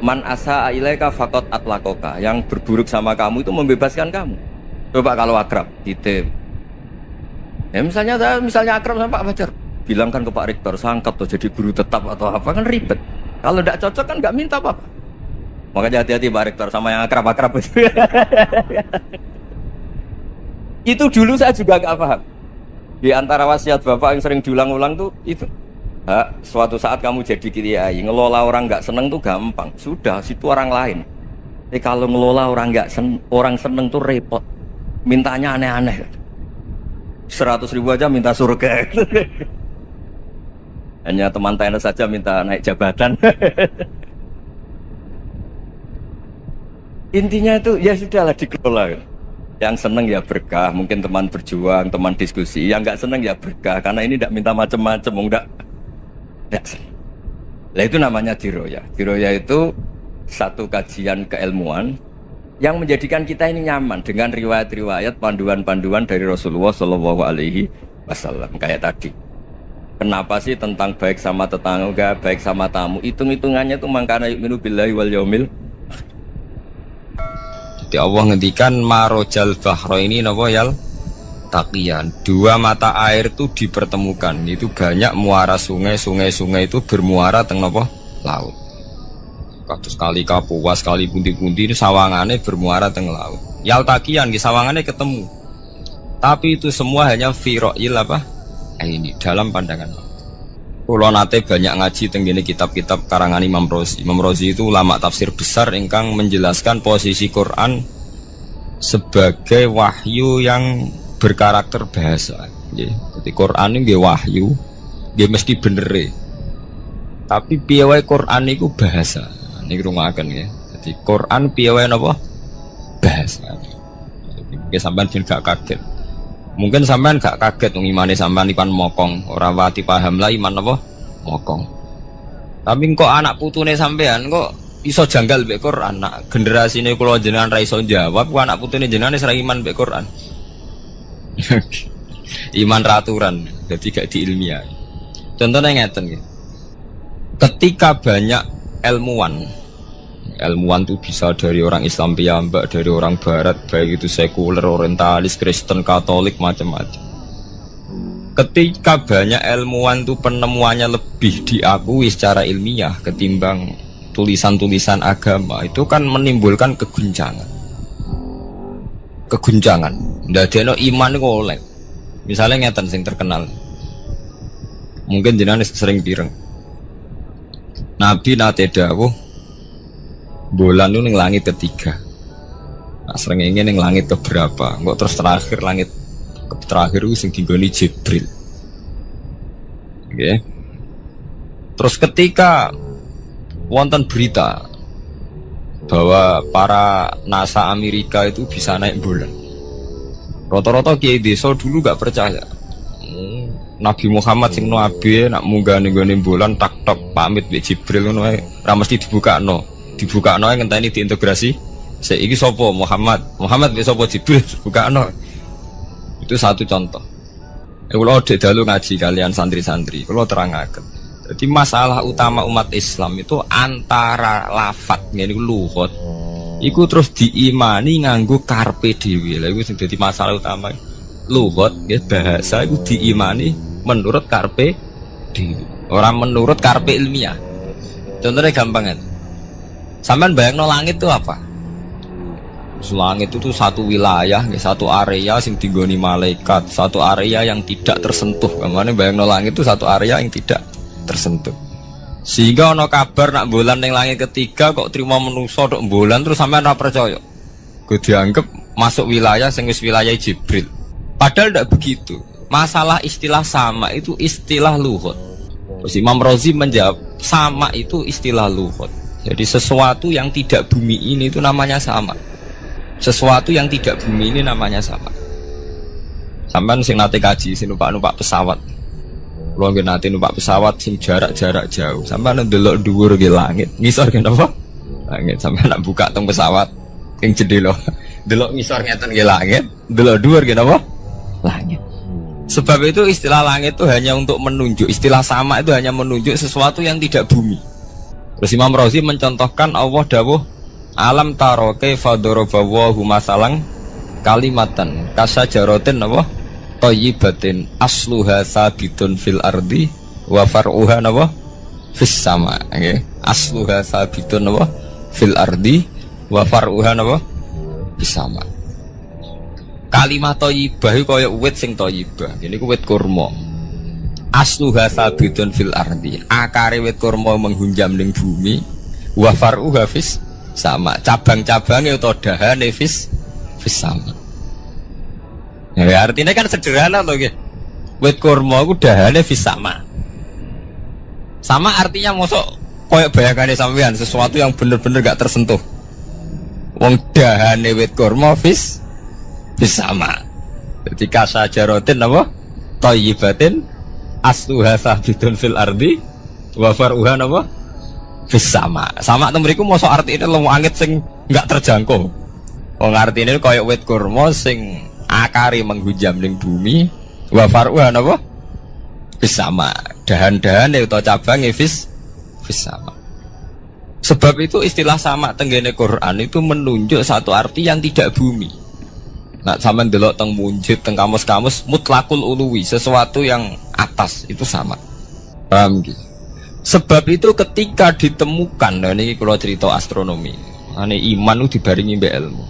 Man asa ilaika faqat atlakoka. Yang berburuk sama kamu itu membebaskan kamu. Coba kalau akrab, titip. Ya misalnya akrab sama Pak Fajar, bilangkan ke Pak Rektor, sangkap tuh jadi guru tetap atau apa, kan ribet. Kalau tidak cocok kan nggak minta apa-apa. Makanya hati-hati Pak Rektor sama yang akrab-akrab itu. Itu dulu saya juga nggak paham. Di antara wasiat Bapak yang sering diulang-ulang tuh itu. Suatu saat kamu jadi kiai, ngelola orang nggak seneng tuh gampang. Sudah, situ orang lain. Tapi kalau ngelola orang orang seneng tuh repot. Mintanya aneh-aneh. 100.000 aja minta surga. Hanya teman tenis saja minta naik jabatan. Intinya itu ya sudahlah dikelola. Yang seneng ya berkah, mungkin teman berjuang, teman diskusi. Yang nggak seneng ya berkah, karena ini tidak minta macam-macam, enggak. Nah itu namanya diroya. Diroya itu satu kajian keilmuan yang menjadikan kita ini nyaman dengan riwayat-riwayat, panduan-panduan dari Rasulullah Shallallahu Alaihi Wasallam. Kayak tadi, kenapa sih tentang baik sama tetangga, baik sama tamu, hitung-hitungannya itu mangkana yu'minu billahi wal yaumil. Jadi Allah ngendikan marojal bahro ini napa yal taqiyan. Dua mata air itu dipertemukan. Itu banyak muara sungai itu bermuara teng napa laut. Kados kali Kapuas, kali pundi-pundi ini sawangannya bermuara teng laut. Yal taqiyan di sawangannya ketemu. Tapi itu semua hanya firoil apa? Ini dalam pandangan. Kulo nate banyak ngaji tenggene kitab-kitab karangan Imam Rozi. Imam Rozi itu ulama tafsir besar ingkang menjelaskan posisi Quran sebagai wahyu yang berkarakter bahasa. Jadi Quran ini wahyu, dia mesti bener. Tapi piye wae Quran itu bahasa. Niki rungokaken ya. Jadi Quran piye wae napa? Bahasa. Jadi sampean ben gak kaget. Mungkin sampean gak kaget wong imane sampean ipan mokong, ora wati paham lah iman apa? Mokong. Tapi kok anak putune sampean kok iso janggal mbek Quran. Nak generasine kula jenengan ra iso jawab, kok anak putune jenengan wis ra iman mbek Quran. Iman raturan, jadi gak diilmiah. Contohnya ngeten nggih. Ketika banyak ilmuwan itu bisa dari orang Islam piyambak, dari orang Barat, baik itu sekuler, orientalis, Kristen, Katolik, macam-macam. Ketika banyak ilmuwan itu penemuannya lebih diakui secara ilmiah ketimbang tulisan-tulisan agama, itu kan menimbulkan keguncangan. Ndadekno iman iku oleh. Misalnya ngeten sing terkenal. Mungkin jenengan sering pireng. Nabi nate dawuh bulan itu ning langit ketiga. Nah, srengenge ning langit keberapa? Kok terus terakhir itu sing dinggoni Jibril. Oke. Terus ketika wonten berita bahwa para NASA Amerika itu bisa naik bulan, rata-rata kiai desa dulu gak percaya. Nabi Muhammad sing nabi nak munggah ning bulan tak pamit mbek Jibril ngono ae ra mesti dibukakno ngenteni diintegrasi. Saiki sapa Muhammad mbek sapa Jibril dibukakno. Itu satu contoh. Kula dhek dalu ngaji kalian santri-santri, kula terangaken. Jadi masalah utama umat Islam itu antara lafadz ngene iku lugat. Iku terus diimani nganggo karpe dhewe. Lha iku sing dadi masalah utama. Lugat nggih bahasa iku diimani menurut karpe dhewe. Orang menurut karpe ilmiah. Contohnya gampang kan. Sampean bayangno langit itu apa? Langit itu satu wilayah, satu area sing digoni malaikat, satu area yang tidak tersentuh. Kemana bayangno langit itu satu area yang tidak tersentuh. Sehingga ono kabar nak bulan ning langit ketiga kok terima manusa tok bulan terus sampean ora percaya. Gue dianggap masuk wilayah sing wis wilayah Jibril. Padahal tidak begitu. Masalah istilah sama itu istilah lughat. Terus Imam Razi menjawab sama itu istilah lughat. Jadi sesuatu yang tidak bumi ini itu namanya sama. Sesuatu yang tidak bumi ini namanya sama. Sampai sing nate kaji sing numpak pesawat. Kulo nggih nate numpak pesawat sing jarak-jarak jauh. Sampai ndelok dhuwur nggih langit. Ngisor nggih napa? Langit. Sampai nak buka teng pesawat ing jendela. Delok ngisor ngeten nggih langit, delok dhuwur nggih napa? Langit. Sebab itu istilah langit itu hanya untuk menunjuk, istilah sama itu hanya menunjuk sesuatu yang tidak bumi. Terus Imam Razi mencontohkan Allah dawuh alam taro kaifa daraballahu masalan kalimatan kasajaratin apa thayyibatin asluha sabitun fil ardi wa far'uha apa fis sama nggih asluha sabitun apa fil ardi wa far'uha apa fis sama. Kalimat thayyibah iku kaya wit sing thayyibah ngene iku wit kurma asluha sabitun fil ardi akare wit kurma menghunjam ning bumi wa far'uha fis sama, cabang-cabangnya atau dahane fis sama. Ya artinya kan sederhana loh gitu. Wit kurma ku dahane fis sama. Sama artinya mosok koyok bayangannya sampean sesuatu yang bener-bener gak tersentuh. Wong dahane wit kurma fis sama. Jadi kasajaratin apa? Thayyibatin asluha sabitun fil ardi wa far'uha apa? Sama itu mriku mosok artine langit sing enggak terjangkau. Wong artine kaya wit kurma sing akare menghujam ning bumi wa far'uha napa? Sama. Dahan-dahane utawa cabange fis sama. Sebab itu istilah sama tenggene Quran itu menunjuk satu arti yang tidak bumi. Nah, sampean delok teng munjid teng kamus-kamus mutlaqul uluwi, sesuatu yang atas itu sama. Paham gitu? Sebab itu ketika ditemukan, nah ini kalau cerita astronomi, ini iman itu dibaringi mbek ilmu.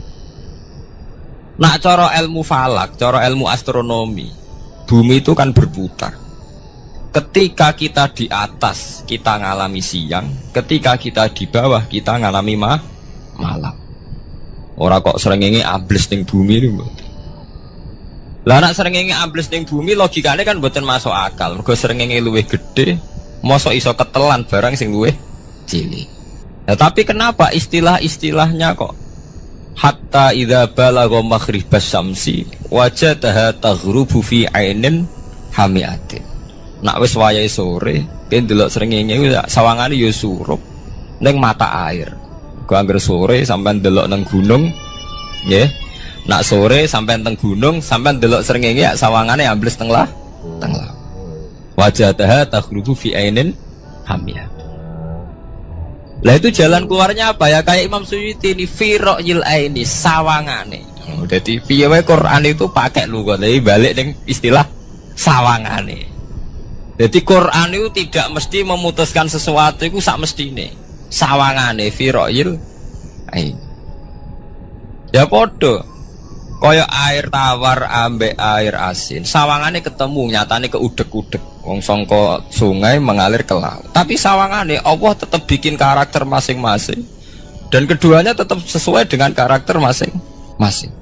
Nak cara ilmu falak, cara ilmu astronomi, bumi itu kan berputar. Ketika kita di atas, kita ngalami siang. Ketika kita di bawah, kita ngalami malam. Orang kok srengenge ambles ning bumi itu. Lah nak srengenge ambles ning bumi logikanya kan mboten masuk akal. Mergo srengenge luwih gede. Mosok iso ketelan barang sing luwih cilik. Nah, tapi kenapa istilah-istilahnya kok hatta idza balagha maghribas syamsi wajadaha taghrubu fi ainin hamiatin. Nak wis wayahe sore, ben delok srengenge sawangane ya surup ning mata air. Ku anggere sore sampean delok nang gunung, nggih. Nak sore sampean teng gunung, sampean delok srengenge sawangane ambles teng laut. Wajadaha taghrubu fi ainin hamiyah. Lah itu jalan keluarnya apa ya? Kayak Imam Suyuti ini fi ra'yil aini sawangane. Jadi piye wae Quran itu pakai lughat, tapi balik ning istilah sawangane. Jadi Quran itu tidak mesti memutuskan sesuatu itu sak mestine. Sawangane fi ra'yil aini. Ya podo. Kaya air tawar ambek air asin, sawangane ketemu nyatane keudek-udek. Wong sangka sungai mengalir ke laut. Tapi sawangane Allah tetap bikin karakter masing-masing. Dan keduanya tetap sesuai dengan karakter masing-masing.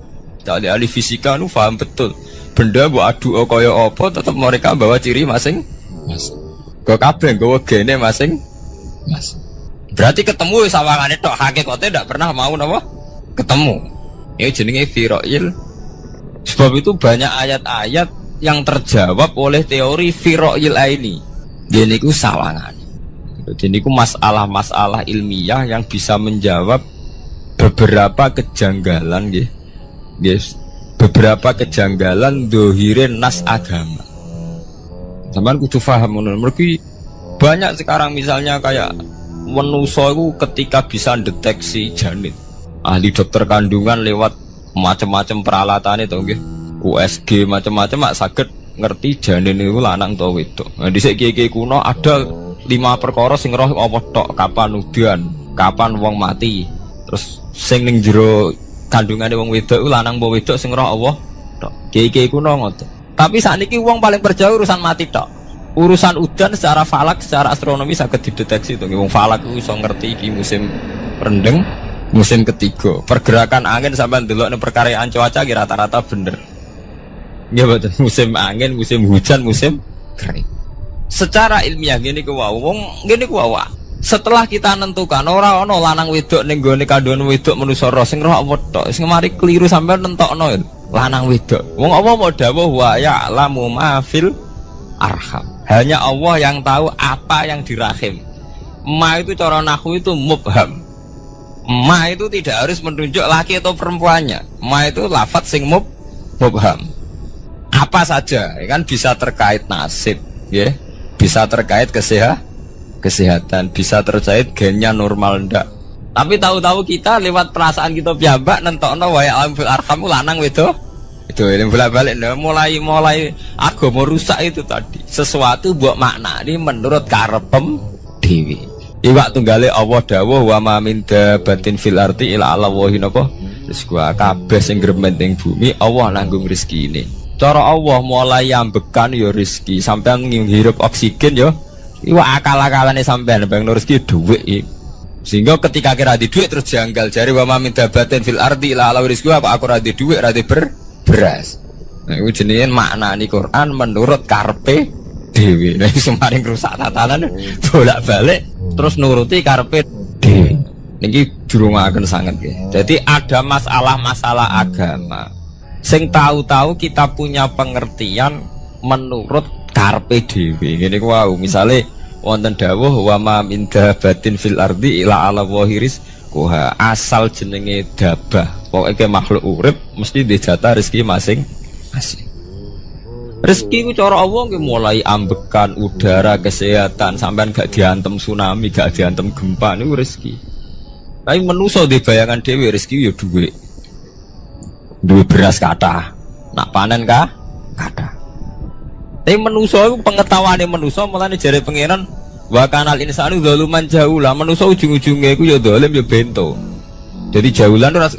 Jadi ahli fisika nu paham betul. Benda mbok adu kaya apa tetap mereka bawa ciri masing-masing. Kok kabeh nggawa gene masing-masing. Berarti ketemu sawangane tok hakikate ndak pernah mau napa? Ketemu. Ini jenenge firoil. Sebab itu banyak ayat-ayat yang terjawab oleh teori firoil ini. Jadi itu sawangan. Jadi itu masalah-masalah ilmiah yang bisa menjawab beberapa kejanggalan, guys. Beberapa kejanggalan dohirin nas agama. Sampeyan kudu paham ngono. Mergi banyak sekarang misalnya kayak manusa itu ketika bisa deteksi janin. Ahli dokter kandungan lewat macam-macam peralatan itu nggih. USG macam-macam mak saged ngerti janin itu lanang atau wedok. Nah dhisik kiye-kiye kuno ada 5 perkara sing roh apa tok, kapan udan, kapan wong mati. Terus sing ning jero kandungane wong wedok iku lanang apa wedok sing roh Allah tok. Kiai-kiai kuno ngoten. Tapi sakniki wong paling percaya urusan mati tok. Urusan udan secara falak, secara astronomi saged dideteksi to. Wong falak iku iso ngerti iki musim rendeng, musim ketiga. Pergerakan angin sampean ndelok perkaraan cuaca ki rata-rata bener. Nggih betul, musim angin, musim hujan, musim kering. Secara ilmiah gini ku wau, wong gini ku wau. Setelah kita nentukan ora ana lanang wedok ning gone kandhane wedok manusa roh sing roh apa tok. Sing mari keliru sampean nentokno lanang wedok. Wong apa mau dawuh wa ya'lamu ma fil arham. Hanya Allah yang tahu apa yang di rahim. Ma itu cara nahwu itu mubham. Ma itu tidak harus menunjuk laki atau perempuannya. Ma itu lafadz sing mubham. Apa saja, kan bisa terkait nasib, ya, bisa terkait kesehatan, bisa terkait gennya normal ndak. Tapi tahu-tahu kita lewat perasaan kita piyambak nentokno wa ya'lamu fil arham lanang wedok. Itu yang bolak-balik mulai agama rusak itu tadi. Sesuatu buat makna ini menurut karepem dewi. Iwak tunggale Allah dawuh wa ma min dabatin fil ardi illa ala wahi napa. Terus gua kabeh sing gremeng ning bumi Allah nanggung rezekine. Cara Allah mulai ambekan ya rezeki, sampean ngirup oksigen ya. Iwak akal-akalane sampean bang rezeki dhuwit iki. Sehingga ketika kira di dhuwit terus janggal jare wa ma min dabatin fil ardi illa ala rizqi apa aku ra di dhuwit ra di beras. Nah iku jenenge maknani Quran menurut karepe dhewe. Nah iso maring rusak tatanan bolak-balik terus nuruti karepe dhewe. Niki jurungaken sanget nggih. Jadi ada masalah-masalah agama sing tahu-tahu kita punya pengertian menurut karepe dhewe. Ngene ku wau, misale wonten dawuh wa ma min dabatin fil ardi illa ala wahiris kuha, asal jenenge dabah. Pokoke makhluk urip mesti dijatah rezeki masing-masing. Rezeki ku cara Allah nggih mulai ambekan, udara, kesehatan, sampean gak diantem tsunami, gak diantem gempa niku rezeki. Tapi manusa di bayangan dhewe rezeki ya dhuwit. Duwe beras kathah, nak panen kathah. Tapi manusa iku pengetahuane manusa mulane jare pangeran wa kanal insanu zaluman jahula. Manusa ujung-ujunge iku ya zalim ya bento. Jadi jahulan ora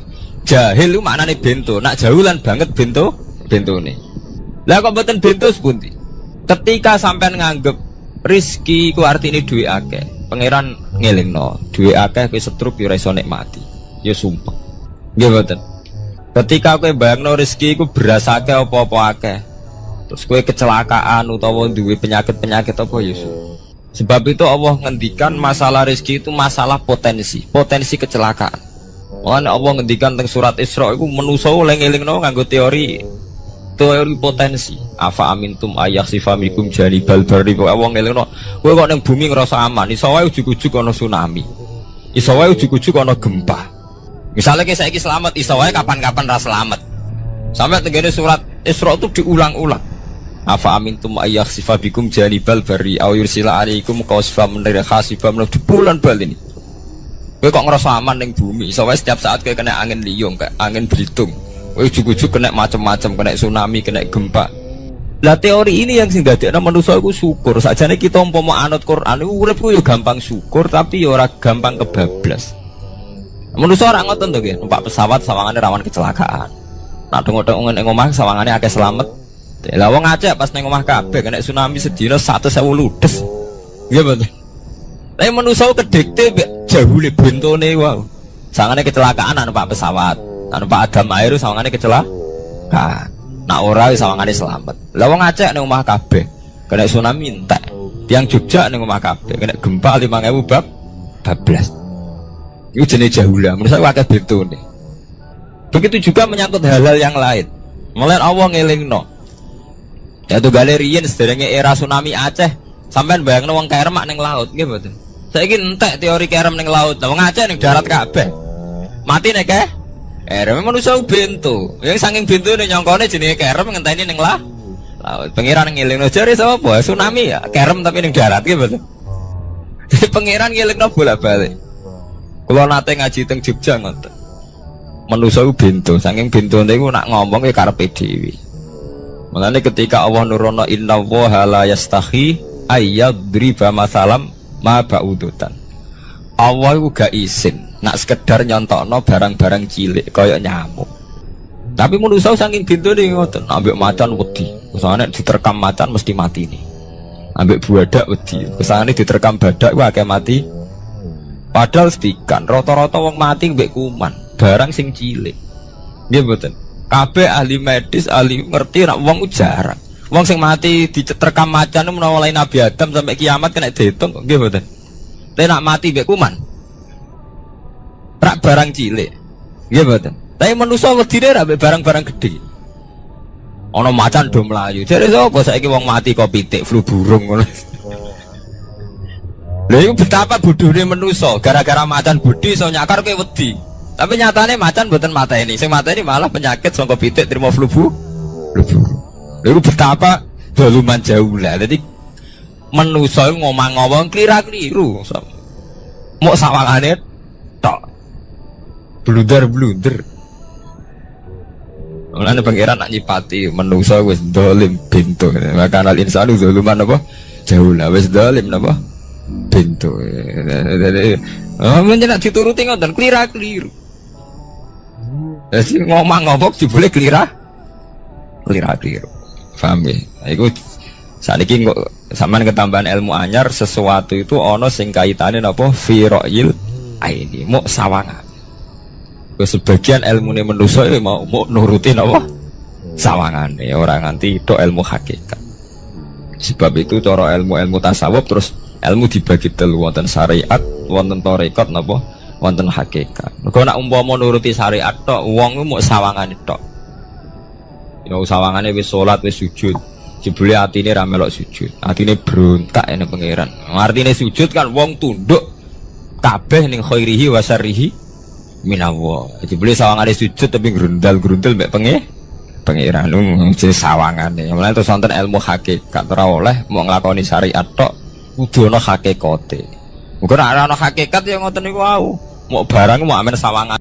jahil itu maknane bento. Nak jahulan banget bentone. Lah kok mboten bento sepundi? Ketika sampean nganggep rezeki ku artine duwe akeh, pangeran ngelingno, duwe akeh kowe setruk ya ora iso nikmati. Ya sumpah. Nggih mboten. Ketika kowe bayangno rezeki ku beras akeh apa-apa akeh, terus kowe kecelakaan utawa duwe penyakit-penyakit apa ya sebab itu Allah ngendikan masalah rezeki itu masalah potensi kecelakaan. Mulane Allah ngendikan teng surat Isra iku manusa eling-elingno nganggo teori potensi. Afa amintum ayakhsifa mikum janibal barri. Allah ngelingno kowe kok ning bumi ngrasa aman, iso wae ujug-ujug ana tsunami. Iso wae ujug-ujug ana gempa. Misalnya kayak saya selamat, iso wae kapan-kapan ra selamat. Sampai tenggene surat Isra itu diulang-ulang. Afa amintum ayakhsifa bikum janibal barri aw yursila alaikum qasfam min khasifam di bulan bal ini. Kowe kok ngerasa aman ning bumi, iso wae setiap saat kowe kena angin liung, kayak angin belitung. Kowe ujug-ujug kena macam-macam, kena tsunami, kena gempa. Lah teori ini yang sing dadekno manusa iku syukur. Sakjane kita umpama anut Quran iku urip ku yo gampang syukur tapi yo ora gampang kebablas. Manusa ora ngoten to nggih, numpak pesawat sawangane rawan kecelakaan. Nak dengok-dengok ning omah sawangane akeh slamet. Lah wong Aceh pas ning omah kabeh kena tsunami sedina 100.000 ludes. Nggih betul. Tapi manusa kedekte jahule bentone wae. Sawangane kecelakaan numpak pesawat. Numpak adam air sawangane kecelakaan. Nak ora sawangane slamet. Lah wong Aceh ning omah kabeh kena tsunami entek. Tiang Jogja ning omah kabeh kena gempa 5.000 bablas. Itu jenis jahula, menurut saya wakil bentone. Begitu juga menyangkut hal-hal yang lain. Mulai Allah ngelingno. Yaitu galerian sederhana era tsunami Aceh. Sampai bayangno wong keremak ning laut, nggih mboten. Saiki entek teori kerem ning laut. Wong Aceh ning darat kabeh. Mati nek kerem manusa bento. Yang saking bentone nyongkone jenenge kerem ngenteni ning laut. Pangeran ngelingno jare sapa? Tsunami ya, kerem tapi ning darat, nggih mboten. Jadi pangeran ngelingno bolak-balik. Kalau nate ngaji teng Jogja ngoten. Manusa ku bento, saking bentone iku nak ngomong ya karepe dhewe. Mulane ketika Allah nurono innallaha la yastahi ayyadriba masalam ma ba'udutan. Allah iku gak izin nak sekedar nyontokno barang-barang cilik kaya nyamuk. Tapi manusa saking bintune ngoten, ambek macan wedi. Kesane diterkam macan mesti mati nih. Ambek buadak wedi. Kesane diterkam badak ku akeh mati. Padahal sedikan rata-rata wong mati mbek kuman, barang sing cilik. Nggih mboten. Kabeh ahli medis, ahli ngerti nek wong jarang. Wong sing mati diterkam macan menawa lain Nabi Adam sampai kiamat kena diitung kok nggih mboten. Tapi nak mati mbek kuman. Rak barang cilik. Nggih mboten. Tapi manusa wedine ra mbek barang-barang gede. Ana macan do mlayu. Jare sapa saiki wong mati kok pitik flu burung ngono. Lha iku betapa bodhone manusa, gara-gara macan bodhi iso nyakar kowe wedi. Tapi nyatane macan mboten mateni. Sing mateni malah penyakit saka pitik terima flu burung. Lha iku betapa doluman jauh lah. Dadi manusa ngomong-ngomong kira-keliru. Mok sawangane tok. Blunder-blunder. Mulane pangeran nak nyipati manusa wis dolim bintu. Maka al insanu zaluman apa? Jauh lah wis dolim napa? Bintu. Men nek dituruti ngoten klira-kliru. Dadi ngomong-ngomong dibule klira-kliru. Paham ya? Iku saniki kok sampean ketambahan ilmu anyar sesuatu itu ana sing kaitane napa? Fira'il aini, mok sawangan. Sebagian ilmu ini manusia mau nurutin apa sawangan ya orang nganti itu ilmu hakikat. Sebab itu cara ilmu tasawuf terus ilmu dibagi telu, wonten syariat, wonten tarekat napa wonten hakikat. Mergo nek umpama nuruti syariat tok wong mau sawangan tok. Ya sawangane wis salat wis sujud. Jebule atine ra melok sujud. Atine berontak ene pangeran. Artine sujud kan wong tunduk kabeh ning khairihi wa syarrihi minawa. Jadi boleh sawangane sujud tapi grundal-grundal mbek pangeran jenis sawangane. Mulane terus wonten ilmu hakikat ora oleh mau nglakoni syariat tok, kudu ana hakikate. Muga nek ana hakikat ya ngoten niku wau. Mau barang mau amen sawangan